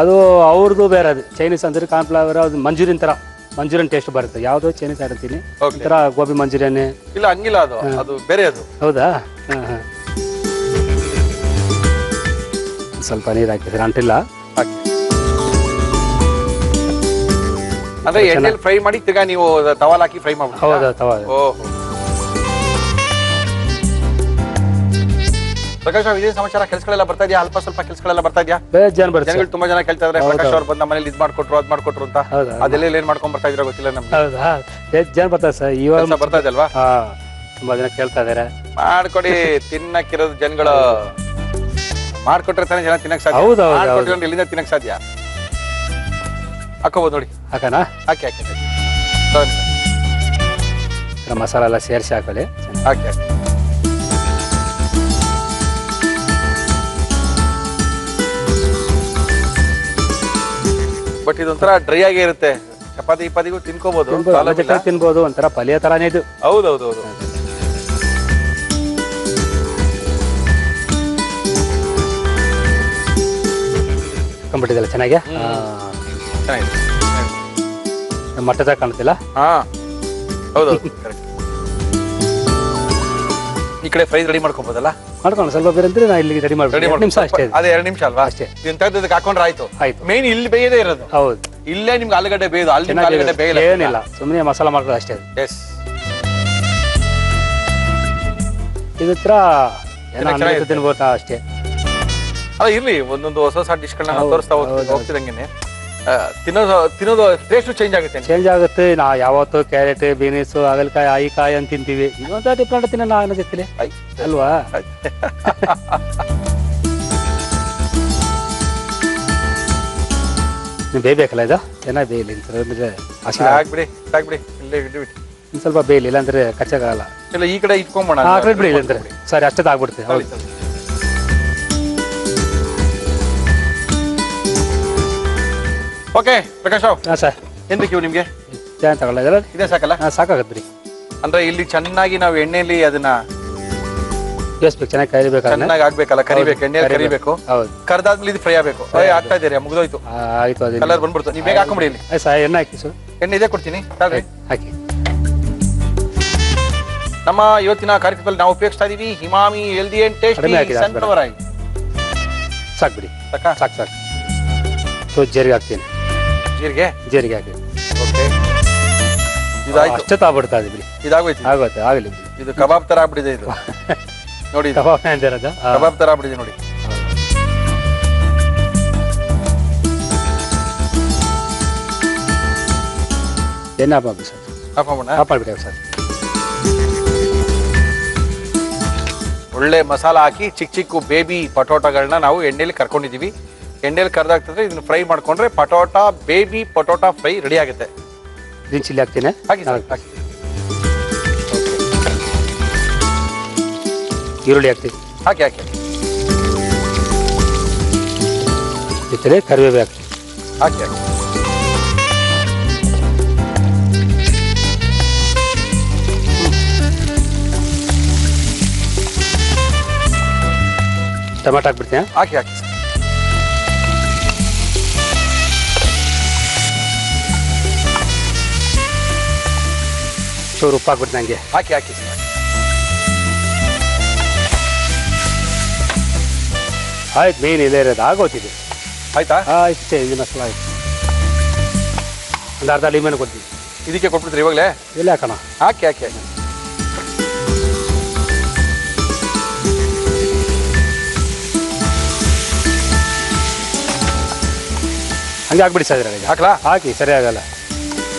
[SPEAKER 5] ಅದು ಅವ್ರದ್ದು ಬೇರೆ. ಅದು ಚೈನೀಸ್ ಅಂದ್ರೆ ಕಾನ್ಫ್ಲವರ್, ಅದು ಮಂಚೂರಿಯನ್ ತರ, ಮಂಚೂರಿಯನ್ ಟೇಸ್ಟ್ ಬರುತ್ತೆ. ಯಾವ್ದೋ ಚೈನೀಸ್ ಆಡ್ತೀನಿ
[SPEAKER 1] Okay.
[SPEAKER 5] ಈ ತರ ಗೋಬಿ ಮಂಚೂರಿಯನ್.
[SPEAKER 1] ಇಲ್ಲ ಹಂಗಿಲ್ಲ, ಅದು ಬೇರೆ ಅದು.
[SPEAKER 5] ಹೌದಾ? ಹಾ. ಸ್ವಲ್ಪ ನೀರು ಹಾಕಿದ್ರೆ ಅಂಟಿಲ್ಲ.
[SPEAKER 1] ಹಾಕಿ. ಅಂದ್ರೆ ಎಣ್ಣೆಲಿ ಫ್ರೈ ಮಾಡಿ ತಿರ್ಗಾ ನೀವು ತವಾಲ್ ಹಾಕಿ ಫ್ರೈ ಮಾಡ್ಬಿಟ್ಟು.
[SPEAKER 5] ಹೌದಾ? ತವಾ.
[SPEAKER 1] ಓಹೋ. ಪ್ರಕಾಶ್ ರಾವ್, ಇದೇ ಸಮಾಚಾರ. ಕೆಲ್ಸಗಳೆಲ್ಲ ಬರ್ತಾ ಇದೆಯಾ? ಅಲ್ಪ ಸ್ವಲ್ಪ ಕೆಲ್ಸಗಳೆಲ್ಲ ಬರ್ತಾ ಇದೆಯಾ?
[SPEAKER 5] ಬೇಜಾನ್ ಬರುತ್ತೆ.
[SPEAKER 1] ಜನಗಳು ತುಂಬಾ ಜನ ಕೇಳ್ತಾ ಇದಾರೆ,
[SPEAKER 5] ಹೌದು.
[SPEAKER 1] ಪ್ರಕಾಶ್ ಅವ್ರು ಬಂದ ಮನೇಲಿ ಇದ್ ಮಾಡ್ಕೊಟ್ರು ಅದ್ ಮಾಡ್ಕೊಟ್ರು ಅಂತ.
[SPEAKER 5] ಹೌದಾ?
[SPEAKER 1] ಅದೆಲ್ಲ ಏನ್ ಮಾಡ್ಕೊಂಡ್ ಬರ್ತಾ ಇದ್ರ ಗೊತ್ತಿಲ್ಲ ನಮ್ಗೆ.
[SPEAKER 5] ಹೌದಾ? ಬೇಜಾನ್ ಬರ್ತದೆ ಸರ್. ಇವಾಗ
[SPEAKER 1] ಕೆಲ್ಸ ಬರ್ತಾ ಇದೆ ಅಲ್ವಾ?
[SPEAKER 5] ಹಾ, ತುಂಬಾ ಜನ ಕೇಳ್ತಾ ಇದಾರೆ.
[SPEAKER 1] ಮಾಡ್ಕೊಡಿ. ತಿನ್ನಕ್ಕಿರೋದು ಜನಗಳು ಮಾಡ್ಕೊಟ್ರೆ ತಾನೇ ಜನ ತಿನ್ನಕ್ ಸಾಧ್ಯ.
[SPEAKER 5] ಹೌದು, ಹೌದು,
[SPEAKER 1] ಮಾಡ್ಕೊಟ್ರೆ
[SPEAKER 5] ಹೌದು.
[SPEAKER 1] ಎಲ್ಲಿಂದ ತಿನ್ನಕ್ ಸಾಧ್ಯ? ಹಾಕೋಬಹುದು ನೋಡಿ.
[SPEAKER 5] ಹಾಕಣ?
[SPEAKER 1] ಹಾಕಿ.
[SPEAKER 5] ಮಸಾಲ ಎಲ್ಲ ಸೇರಿಸಿ ಹಾಕೊಳ್ಳಿ.
[SPEAKER 1] ಹಾಕಿ. ಬಟ್ ಇದೊಂಥರ ಡ್ರೈ ಆಗೇ ಇರುತ್ತೆ. ಚಪಾತಿಗೂ ತಿನ್ಕೋಬಹುದು.
[SPEAKER 5] ತಿನ್ಬೋದು. ಒಂಥರ ಪಲ್ಯ ತರಾನೇ ಇದು.
[SPEAKER 1] ಹೌದೌದು.
[SPEAKER 5] ಕಂಬಿಟ್ಟಿದಲ್ಲ ಚೆನ್ನಾಗಿ.
[SPEAKER 1] ಚೆನ್ನಾಗಿದೆ.
[SPEAKER 5] ಮಟ್ಟದಾಗ ಕಾಣ್ತಿಲ್ಲ.
[SPEAKER 1] ಹಾ ಹೌದೌದು. ಈ ಕಡೆ ಫ್ರೈ ರೆಡಿ ಮಾಡ್ಕೋಬಹುದಲ್ಲ?
[SPEAKER 5] ಮಾಡ್ಕೊಂಡು ಸ್ವಲ್ಪ ಬೇರೆ ಅಂದ್ರೆ ನಾ ಇಲ್ಲಿಗೆ ರೆಡಿ ಮಾಡ್ಬೇಕು. 2 ನಿಮಿಷ ಅಷ್ಟೇ.
[SPEAKER 1] ಅದೇ 2 ನಿಮಿಷ ಅಲ್ವಾ?
[SPEAKER 5] ಅಷ್ಟೇ.
[SPEAKER 1] ಇದನ್ನ ತೆಗೆದಕ್ಕೆ ಹಾಕೊಂಡ್ರೆ ಆಯ್ತು.
[SPEAKER 5] ಆಯ್ತು.
[SPEAKER 1] ಮೇನ್ ಇಲ್ಲಿ ಬೇಯದೇ ಇರೋದು.
[SPEAKER 5] ಹೌದು.
[SPEAKER 1] ಇಲ್ಲೇ ನಿಮ್ಗೆ ಆಲೂಗಡ್ಡೆ ಬೇಯೋದು. ಅಲ್ಲಿ ನಿಮ್ಗೆ ಆಲೂಗಡ್ಡೆ ಬೇಯಲ್ಲ.
[SPEAKER 5] ಏನಿಲ್ಲ, ಸುಮ್ಮನೆ ಮಸಾಲ ಮಾಡ್ಕೊಳ್ಳೋದು ಅಷ್ಟೇ.
[SPEAKER 1] ಎಸ್.
[SPEAKER 5] ಇದ್ರ ಏನೋ ತಿನ್ಬೋದು ಅಷ್ಟೇ.
[SPEAKER 1] ಅಲ್ಲ ಇರ್ಲಿ, ಒಂದೊಂದು ಹೊಸ ಡಿಶ್ಗಳನ್ನ
[SPEAKER 5] ಹೌದು,
[SPEAKER 1] ತೋರಿಸ್ತಾ
[SPEAKER 5] ಹೌದು.
[SPEAKER 1] ಹೋಗ್ತಿದಂಗೆನೆ ತಿನ್ನೋದು ಟೇಸ್ಟ್ ಚೇಂಜ್ ಆಗುತ್ತೆ.
[SPEAKER 5] ಚೇಂಜ್ ಆಗುತ್ತೆ. ನಾ ಯಾವತ್ತು ಕ್ಯಾರೆಟ್, ಬೀನ್ಸ್, ಹಾಗಲಕಾಯಿ, ಆಯಿಕಾಯಿ ಅಂತ ತಿಂತೀವಿ. ಇದೊಂದು ಡಿಫ್ರೆಂಟ್ ತಿನ್ನ ಅನ್ನೋದಿತ್ತಿಲ್ಲ ಅಲ್ವಾ? ನೀವು ಬೇಯಬೇಕಲ್ಲ ಇದು. ಚೆನ್ನಾಗಿ ಬೇಯಲಿ.
[SPEAKER 1] ಸಾಕ್ಬಿಡಿ. ಇಲ್ಲೇ ಇಟ್ಬಿಡಿ.
[SPEAKER 5] ಇನ್ನು ಸ್ವಲ್ಪ ಬೇಯಲಿ, ಇಲ್ಲಾಂದ್ರೆ ಕಚ್ಚಾಗಲ್ಲ.
[SPEAKER 1] ಇಲ್ಲ ಈ ಕಡೆ ಇಟ್ಕೊಂಬೋಣ
[SPEAKER 5] ಆ ಕಡೆ ಬಿಡಿ ಅಂದ್ರೆ ಸರಿ ಅಷ್ಟೇ ಆಗ್ಬಿಡುತ್ತೆ. ಹೌದು
[SPEAKER 1] ಓಕೆ ಪ್ರಕಾಶ್ ರಾವ್,
[SPEAKER 5] ಹಾಂ ಸರ್,
[SPEAKER 1] ಏನ್ ಬೇಕು ನಿಮ್ಗೆ?
[SPEAKER 5] ಏನು ತಗೊಳ್ಳ ಇದೆಲ್ಲ?
[SPEAKER 1] ಇದೇ ಸಾಕಲ್ಲ?
[SPEAKER 5] ಹಾಂ ಸಾಕಾಗತ್ತೆ ಬಿಡಿ.
[SPEAKER 1] ಅಂದ್ರೆ ಇಲ್ಲಿ ಚೆನ್ನಾಗಿ ನಾವು ಎಣ್ಣೆಲಿ ಅದನ್ನ
[SPEAKER 5] ಎಷ್ಟು ಚೆನ್ನಾಗಿ ಕರಿಬೇಕಾದ್ರೆ
[SPEAKER 1] ಚೆನ್ನಾಗಿ ಆಗ್ಬೇಕಲ್ಲ, ಕರಿಬೇಕು, ಎಣ್ಣೆಲಿ ಕರಿಬೇಕು.
[SPEAKER 5] ಹೌದು,
[SPEAKER 1] ಕರ್ದಾದ್ಮೇಲೆ ಇದು ಫ್ರೈ ಆಗ್ಬೇಕು. ಆಗ್ತಾ ಇದೀರಿ, ಮುಗ್ದೋಯ್ತು,
[SPEAKER 5] ಆಯ್ತು. ಅದೇ
[SPEAKER 1] ಕಲರ್ ಬಂದ್ಬಿಡ್ತು. ನೀವು ಬೇಗ ಹಾಕೊಂಬಿಡಿ ಇಲ್ಲಿ.
[SPEAKER 5] ಆಯ್ತು ಸರ್, ಎಣ್ಣೆ ಹಾಕಿ ಸರ್.
[SPEAKER 1] ಎಣ್ಣೆ ಇದೇ ಕೊಡ್ತೀನಿ ತಾಳ್ರಿ.
[SPEAKER 5] ಹಾಕಿ.
[SPEAKER 1] ನಮ್ಮ ಇವತ್ತಿನ ಕಾರ್ಯಕ್ರಮದಲ್ಲಿ ನಾವು ಉಪಯೋಗಿಸ್ತಾ ಇದೀವಿ ಹಿಮಾಮಿ ಹೆಲ್ದಿ ಅಂಡ್ ಟೇಸ್ಟಿ
[SPEAKER 5] ಕಡಿಮೆ ಹಾಕಿದೆ,
[SPEAKER 1] ಸನ್ಫ್ಲವರ್ ಆಯಿಲ್.
[SPEAKER 5] ಸಾಕು ಬಿಡಿ,
[SPEAKER 1] ಸಾಕಾ?
[SPEAKER 5] ಸಾಕು ಸಾಕು. ಸೊ ಜೀರಿಗೆ ಹಾಕ್ತೀನಿ,
[SPEAKER 1] ಜೀರಿಗೆ
[SPEAKER 5] ಹಾಕಿ.
[SPEAKER 1] ಓಕೆ, ಇದಾಯ್ತು.
[SPEAKER 5] ಅಷ್ಟೇ ತಾಗ್ಬಿಡ್ತಾ ಇದೆ ಬಿಡಿ.
[SPEAKER 1] ಇದಾಗೋಯ್ತು.
[SPEAKER 5] ಆಗುತ್ತೆ, ಆಗಲಿ ಬಿಡಿ.
[SPEAKER 1] ಇದು ಕಬಾಬ್ ತರ ಆಗ್ಬಿಟ್ಟಿದೆ ಇದು. ನೋಡಿ ಇದು
[SPEAKER 5] ಕಬಾಬ್ ಅಂತಿರೋದು.
[SPEAKER 1] ಕಬಾಬ್ ತರ ಆಗ್ಬಿಟ್ಟಿದೆ ನೋಡಿ.
[SPEAKER 5] ಎಣ್ಣೆ ಆಫ್ ಮಾಡಿ ಸರ್.
[SPEAKER 1] ಆಫ್ ಮಾಡೋಣ?
[SPEAKER 5] ಆಫ್ ಮಾಡಿಬಿಡಿ ಸರ್.
[SPEAKER 1] ಒಳ್ಳೆ ಮಸಾಲ ಹಾಕಿ ಚಿಕ್ಕ ಚಿಕ್ಕ ಬೇಬಿ ಪಟೋಟಗಳನ್ನ ನಾವು ಎಣ್ಣೆಲಿ ಕರ್ಕೊಂಡಿದೀವಿ. ಎಣ್ಣೆಲಿ ಕರ್ದಾಗ್ತದೆ, ಇದನ್ನ ಫ್ರೈ ಮಾಡ್ಕೊಂಡ್ರೆ ಬೇಬಿ ಪಟೋಟಾ ಫ್ರೈ ರೆಡಿ ಆಗುತ್ತೆ.
[SPEAKER 5] ಗ್ರೀನ್ ಚಿಲ್ಲಿ ಹಾಕ್ತೀನಿ.
[SPEAKER 1] ಹಾಕಿ ಸರ್, ಹಾಕಿ.
[SPEAKER 5] ಈರುಳ್ಳಿ ಹಾಕ್ತೀನಿ.
[SPEAKER 1] ಹಾಕಿ ಹಾಕಿ
[SPEAKER 5] ಜೊತೆಲೆ ಕರಿಬೇವು ಹಾಕ್ತೀನಿ.
[SPEAKER 1] ಹಾಕಿ ಹಾಕಿ.
[SPEAKER 5] ಟೊಮೆಟೊ ಹಾಕ್ಬಿಡ್ತೀನಿ.
[SPEAKER 1] ಹಾಕಿ ಹಾಕಿ ಸರ್.
[SPEAKER 5] ಚೂರು ಉಪ್ಪು ಹಾಕ್ಬಿಡ್ತೀನಿ ಹಂಗೆ.
[SPEAKER 1] ಹಾಕಿ ಹಾಕಿ ಸರ್.
[SPEAKER 5] ಆಯ್ತು, ಮೇನ್ ಇಲ್ಲೇ ಇರೋದು ಆಗೋತಿದೆ.
[SPEAKER 1] ಆಯ್ತಾ?
[SPEAKER 5] ಇಷ್ಟೇ, ಇದು ಮಸಾಲ ಆಯ್ತು. ಒಂದು ಅರ್ಧ ಲಿಮೆನ್ ಕೊಡ್ತೀನಿ.
[SPEAKER 1] ಇದಕ್ಕೆ ಕೊಟ್ಬಿಡ್ತೀರಿ ಇವಾಗಲೇ?
[SPEAKER 5] ಇಲ್ಲ ಹಾಕೋಣ.
[SPEAKER 1] ಹಾಕಿ ಹಾಕಿ ಹಾಕಿ.
[SPEAKER 5] ಹಂಗೆ ಹಾಕ್ಬಿಡಿ ಸರ್. ಇದ್ರಾಗ
[SPEAKER 1] ಹಾಕ್ಲಾ?
[SPEAKER 5] ಹಾಕಿ, ಸರಿ ಆಗಲ್ಲ.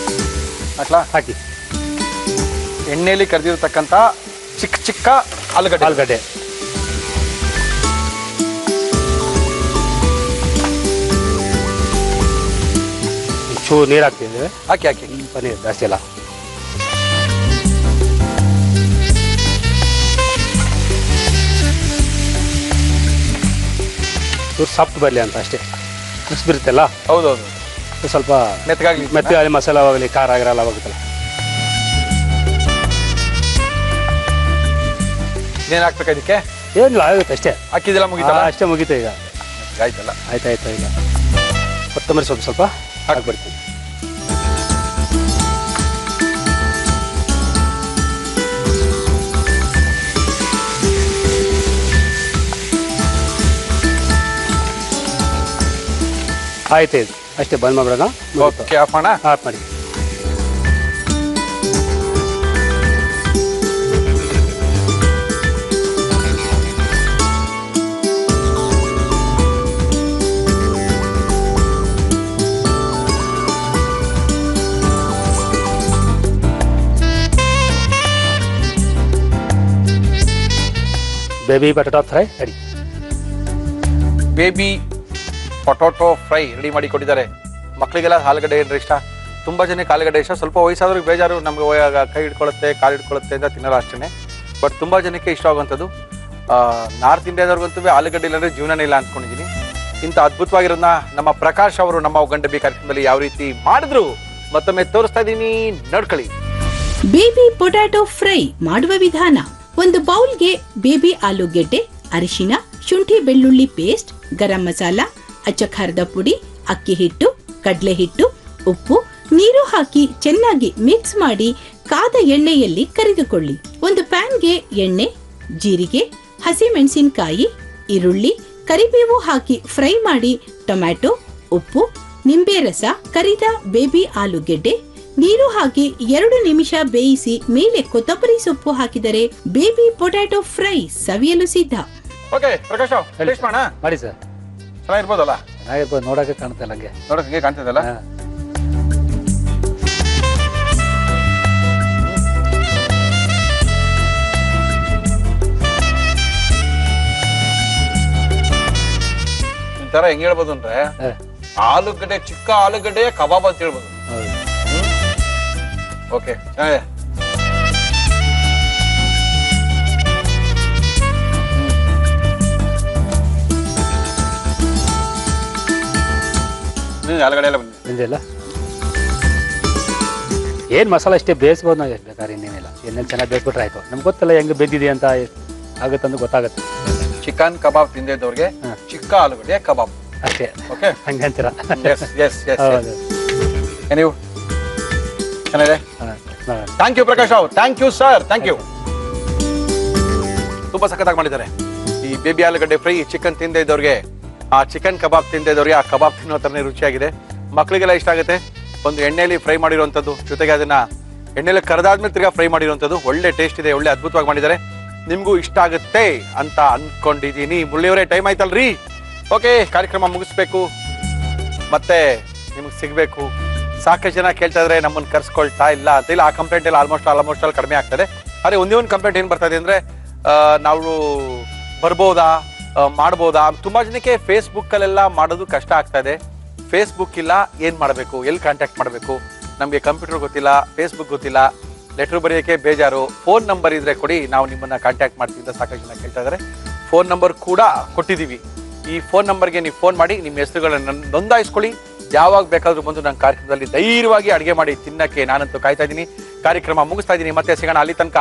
[SPEAKER 1] ಹಾಕ್ಲಾ?
[SPEAKER 5] ಹಾಕಿ.
[SPEAKER 1] ಎಣ್ಣೆಯಲ್ಲಿ ಕರೆದಿರ್ತಕ್ಕಂಥ ಚಿಕ್ಕ ಚಿಕ್ಕ ಆಲೂಗಡ್ಡೆ.
[SPEAKER 5] ಚೂರು ನೀರು ಹಾಕ್ತಿದ್ದೇವೆ.
[SPEAKER 1] ಹಾಕಿ ಹಾಕಿ.
[SPEAKER 5] ಪನ್ನೀರ್ ಜಾಸ್ತಿ ಅಲ್ಲ. ಚೂರು ಸಾಫ್ಟ್ ಬರಲಿ ಅಂತ ಅಷ್ಟೇ. ಕ್ರಿಸ್ಪ್ ಇರುತ್ತಲ್ಲ,
[SPEAKER 1] ಹೌದೌದು,
[SPEAKER 5] ಸ್ವಲ್ಪ
[SPEAKER 1] ಮೆತ್ತಗಾಗ್ಲಿ.
[SPEAKER 5] ಮೆತ್ತಗಾಗಲಿ, ಮಸಾಲ ಆಗಲಿ, ಖಾರ ಆಗಿರಲ್ಲ ಆಗುತ್ತಲ್ಲ.
[SPEAKER 1] ಏನ್ ಹಾಕ್ಬೇಕು ಇದಕ್ಕೆ?
[SPEAKER 5] ಏನಿಲ್ಲ, ಆಗುತ್ತೆ ಅಷ್ಟೇ.
[SPEAKER 1] ಹಾಕಿದೆಲ್ಲ ಮುಗಿತಲ್ಲ?
[SPEAKER 5] ಅಷ್ಟೇ ಮುಗೀತು ಈಗ.
[SPEAKER 1] ಆಯ್ತಲ್ಲ?
[SPEAKER 5] ಆಯ್ತಾಯ್ತು. ಇಲ್ಲ ಕೊತ್ತಂಬರಿ ಸ್ವಲ್ಪ ಹಾಕ್ಬಿಡ್ತೀನಿ. ಆಯ್ತು, ಇದು ಅಷ್ಟೇ. ಬಂದ್ ಮಾಡ್ಬಿಡೋಣ.
[SPEAKER 1] ಓಕೆ, ಆಫ್ ಮಾಡೋಣ?
[SPEAKER 5] ಆಫ್ ಮಾಡಿ. Baby potato fry ready.
[SPEAKER 1] Baby potato fry ready ಮಾಡಿ ಕೊಟ್ಟಿದ್ದಾರೆ. ಮಕ್ಕಳಿಗೆಲ್ಲ ಆಲೂಗಡ್ಡೆ ಏನ್ರಿ ಇಷ್ಟ? ತುಂಬಾ ಜನಕ್ಕೆ ಆಲೂಗಡ್ಡೆ ಇಷ್ಟ. ಸ್ವಲ್ಪ ವಯಸ್ಸಾದ್ರಿಗೆ ಬೇಜಾರು, ನಮ್ಗೆ ಕೈ ಹಿಡ್ಕೊಳ್ಳುತ್ತೆ, ಕಾಲು ಹಿಡ್ಕೊಳ್ಳುತ್ತೆ ಅಂತ ತಿನ್ನಲ್ಲ ಅಷ್ಟೇ. ಬಟ್ ತುಂಬಾ ಜನಕ್ಕೆ ಇಷ್ಟ ಆಗುವಂಥದ್ದು. ನಾರ್ತ್ ಇಂಡಿಯಾದವ್ರಿಗಂತೂ ಆಲೂಗಡ್ಡೆ ಇಲ್ಲಾಂದ್ರೆ ಜೀವನನೇ ಇಲ್ಲ ಅನ್ಕೊಂಡಿದ್ದೀನಿ. ಇಂಥ ಅದ್ಭುತವಾಗಿರೋದನ್ನ ನಮ್ಮ ಪ್ರಕಾಶ್ ಅವರು ನಮ್ಮ ಒಗ್ಗಂಡಬಿ ಕಾರ್ಯಕ್ರಮದಲ್ಲಿ ಯಾವ ರೀತಿ ಮಾಡಿದ್ರು ಮತ್ತೊಮ್ಮೆ ತೋರಿಸ್ತಾ ಇದ್ದೀನಿ, ನೋಡ್ಕೊಳ್ಳಿ.
[SPEAKER 3] ಬೇಬಿ ಪೊಟ್ಯಾಟೊ ಫ್ರೈ ಮಾಡುವ ವಿಧಾನ: ಒಂದು ಬೌಲ್ಗೆ ಬೇಬಿ ಆಲೂಗೆಡ್ಡೆ, ಅರಿಶಿನ, ಶುಂಠಿ ಬೆಳ್ಳುಳ್ಳಿ ಪೇಸ್ಟ್, ಗರಂ ಮಸಾಲ, ಅಚ್ಚ ಖಾರದ ಪುಡಿ, ಅಕ್ಕಿ ಹಿಟ್ಟು, ಕಡಲೆ ಹಿಟ್ಟು, ಉಪ್ಪು, ನೀರು ಹಾಕಿ ಚೆನ್ನಾಗಿ ಮಿಕ್ಸ್ ಮಾಡಿ ಕಾದ ಎಣ್ಣೆಯಲ್ಲಿ ಕರಿದುಕೊಳ್ಳಿ. ಒಂದು ಪ್ಯಾನ್ಗೆ ಎಣ್ಣೆ, ಜೀರಿಗೆ, ಹಸಿಮೆಣಸಿನಕಾಯಿ, ಈರುಳ್ಳಿ, ಕರಿಬೇವು ಹಾಕಿ ಫ್ರೈ ಮಾಡಿ ಟೊಮ್ಯಾಟೊ, ಉಪ್ಪು, ನಿಂಬೆ ರಸ, ಕರಿದ ಬೇಬಿ ಆಲೂಗೆಡ್ಡೆ, ನೀರು ಹಾಕಿ 2 ನಿಮಿಷ ಬೇಯಿಸಿ ಮೇಲೆ ಕೊತ್ತಂಬರಿ ಸೊಪ್ಪು ಹಾಕಿದರೆ ಬೇಬಿ ಪೊಟ್ಯಾಟೊ ಫ್ರೈ ಸವಿಯಲು ಸಿದ್ಧ.
[SPEAKER 1] ಓಕೆ ಪ್ರಕಾಶ್, ಟೇಸ್ಟ್ ಮಾಡೋಣ?
[SPEAKER 5] ಮಾಡಿ ಸರ್.
[SPEAKER 1] ಚೆನ್ನಾಗಿರ್ಬೋದಲ್ಲ?
[SPEAKER 5] ಚೆನ್ನಾಗಿರ್ಬೋದು, ನೋಡಕ್ಕೆ ಕಾಣುತ್ತೆ ಹಂಗೆ.
[SPEAKER 1] ನೋಡಕ್ಕೆ ಹಂಗೆ ಕಾಣ್ತದಲ್ಲ? ಈ ತರ ಹೆಂಗ್ ಹೇಳ್ಬೋದು ಅಂದ್ರೆ, ಆಲೂಗಡ್ಡೆ, ಚಿಕ್ಕ ಆಲೂಗಡ್ಡೆ ಕಬಾಬ್ ಅಂತ ಹೇಳ್ಬೋದು. ಓಕೆ, ಬಂದಿದೆ, ಆಲೂಗಡ್ಡೆ ಎಲ್ಲ ಬಂದಿದೆ.
[SPEAKER 5] ಬಂದಿಲ್ಲ. ಏನು ಮಸಾಲ ಅಷ್ಟೇ ಬೇಯಿಸ್ಬೋದು ನಾವು ಬೇಕಾದ್ರೆ, ಇನ್ನೇನಿಲ್ಲ. ಎಣ್ಣೆಲಿ ಚೆನ್ನಾಗಿ ಬೇಯಿಸ್ಬಿಟ್ರೆ ಆಯ್ತು. ನಮ್ಗೆ ಗೊತ್ತಲ್ಲ ಹೆಂಗೆ ಬೆಂದಿದೆ ಅಂತ ಆಗುತ್ತಂದು ಗೊತ್ತಾಗುತ್ತೆ.
[SPEAKER 1] ಚಿಕನ್ ಕಬಾಬ್ ತಿಂದಿದ್ದವ್ರಿಗೆ ಚಿಕ್ಕ ಆಲೂಗಡ್ಡೆ ಕಬಾಬ್
[SPEAKER 5] ಅಷ್ಟೇ.
[SPEAKER 1] ಓಕೆ,
[SPEAKER 5] ಹಂಗಂತೀರ?
[SPEAKER 1] ಹೌದು. ನೀವು ಚೆನ್ನಾಗಿದೆ. Thank you Prakash Rao, thank you sir, thank you. ತುಂಬಾ ಸಖತ್ತಾಗಿ ಮಾಡಿದ್ದಾರೆ. ಈ ಬೇಬಿ ಆಲೂಗಡ್ಡೆ ಫ್ರೈ, ಚಿಕನ್ ತಿಂದೇ ಇದ್ದವ್ರಿಗೆ, ಆ ಚಿಕನ್ ಕಬಾಬ್ ತಿಂದೇ ಇದ್ದವ್ರಿಗೆ ಆ ಕಬಾಬ್ ತಿನ್ನೋ ಥರನೇ ರುಚಿಯಾಗಿದೆ. ಮಕ್ಕಳಿಗೆಲ್ಲ ಇಷ್ಟ ಆಗುತ್ತೆ. ಒಂದು ಎಣ್ಣೆಯಲ್ಲಿ ಫ್ರೈ ಮಾಡಿರುವಂಥದ್ದು, ಜೊತೆಗೆ ಅದನ್ನ ಎಣ್ಣೆಲಿ ಕರೆದಾದ್ಮೇಲೆ ತಿರ್ಗಾ ಫ್ರೈ ಮಾಡಿರುವಂಥದ್ದು ಒಳ್ಳೆ ಟೇಸ್ಟ್ ಇದೆ, ಒಳ್ಳೆ ಅದ್ಭುತವಾಗಿ ಮಾಡಿದ್ದಾರೆ. ನಿಮಗೂ ಇಷ್ಟ ಆಗುತ್ತೆ ಅಂತ ಅನ್ಕೊಂಡಿದ್ದೀನಿ. ಮುರಳಿಯವರೇ, ಟೈಮ್ ಆಯ್ತಲ್ರಿ? ಓಕೆ, ಕಾರ್ಯಕ್ರಮ ಮುಗಿಸ್ಬೇಕು, ಮತ್ತೆ ನಿಮ್ಗೆ ಸಿಗಬೇಕು. ಸಾಕಷ್ಟು ಜನ ಕೇಳ್ತಾ ಇದ್ರೆ ನಮ್ಮನ್ನು ಕರ್ಸ್ಕೊಳ್ತಾ ಇಲ್ಲ ಅಂತ. ಇಲ್ಲ, ಆ ಕಂಪ್ಲೇಂಟ್ ಎಲ್ಲ ಆಲ್ಮೋಸ್ಟ್ ಅಲ್ಲಿ ಕಡಿಮೆ ಆಗ್ತದೆ. ಆದರೆ ಒಂದೇ ಒಂದು ಕಂಪ್ಲೇಂಟ್ ಏನು ಬರ್ತದೆ ಅಂದರೆ, ನಾವು ಬರ್ಬೋದಾ, ಮಾಡ್ಬೋದಾ. ತುಂಬ ಜನಕ್ಕೆ ಫೇಸ್ಬುಕ್ಕಲ್ಲೆಲ್ಲ ಮಾಡೋದು ಕಷ್ಟ ಆಗ್ತಾ ಇದೆ. ಫೇಸ್ಬುಕ್ ಇಲ್ಲ, ಏನು ಮಾಡಬೇಕು, ಎಲ್ಲಿ ಕಾಂಟ್ಯಾಕ್ಟ್ ಮಾಡಬೇಕು, ನಮಗೆ ಕಂಪ್ಯೂಟರ್ ಗೊತ್ತಿಲ್ಲ, ಫೇಸ್ಬುಕ್ ಗೊತ್ತಿಲ್ಲ, ಲೆಟ್ರ್ ಬರೆಯೋಕ್ಕೆ ಬೇಜಾರು. ಫೋನ್ ನಂಬರ್ ಇದ್ರೆ ಕೊಡಿ, ನಾವು ನಿಮ್ಮನ್ನು ಕಾಂಟ್ಯಾಕ್ಟ್ ಮಾಡ್ತೀವಿ ಅಂತ ಸಾಕಷ್ಟು ಜನ ಕೇಳ್ತಾ ಇದ್ದಾರೆ. ಫೋನ್ ನಂಬರ್ ಕೂಡ ಕೊಟ್ಟಿದ್ದೀವಿ. ಈ ಫೋನ್ ನಂಬರ್ಗೆ ನೀವು ಫೋನ್ ಮಾಡಿ ನಿಮ್ಮ ಹೆಸರುಗಳನ್ನು ನೋಂದಾಯಿಸ್ಕೊಳ್ಳಿ. ಯಾವಾಗ ಬೇಕಾದರೂ ಬಂದು ನನ್ನ ಕಾರ್ಯಕ್ರಮದಲ್ಲಿ ಧೈರ್ಯವಾಗಿ ಅಡುಗೆ ಮಾಡಿ ತಿನ್ನಕ್ಕೆ ನಾನಂತೂ ಕಾಯ್ತಾ ಇದ್ದೀನಿ. ಕಾರ್ಯಕ್ರಮ ಮುಗಿಸ್ತಾ ಇದ್ದೀನಿ. ಮತ್ತೆ ಸಿಗೋಣ. ಅಲ್ಲಿ ತನಕ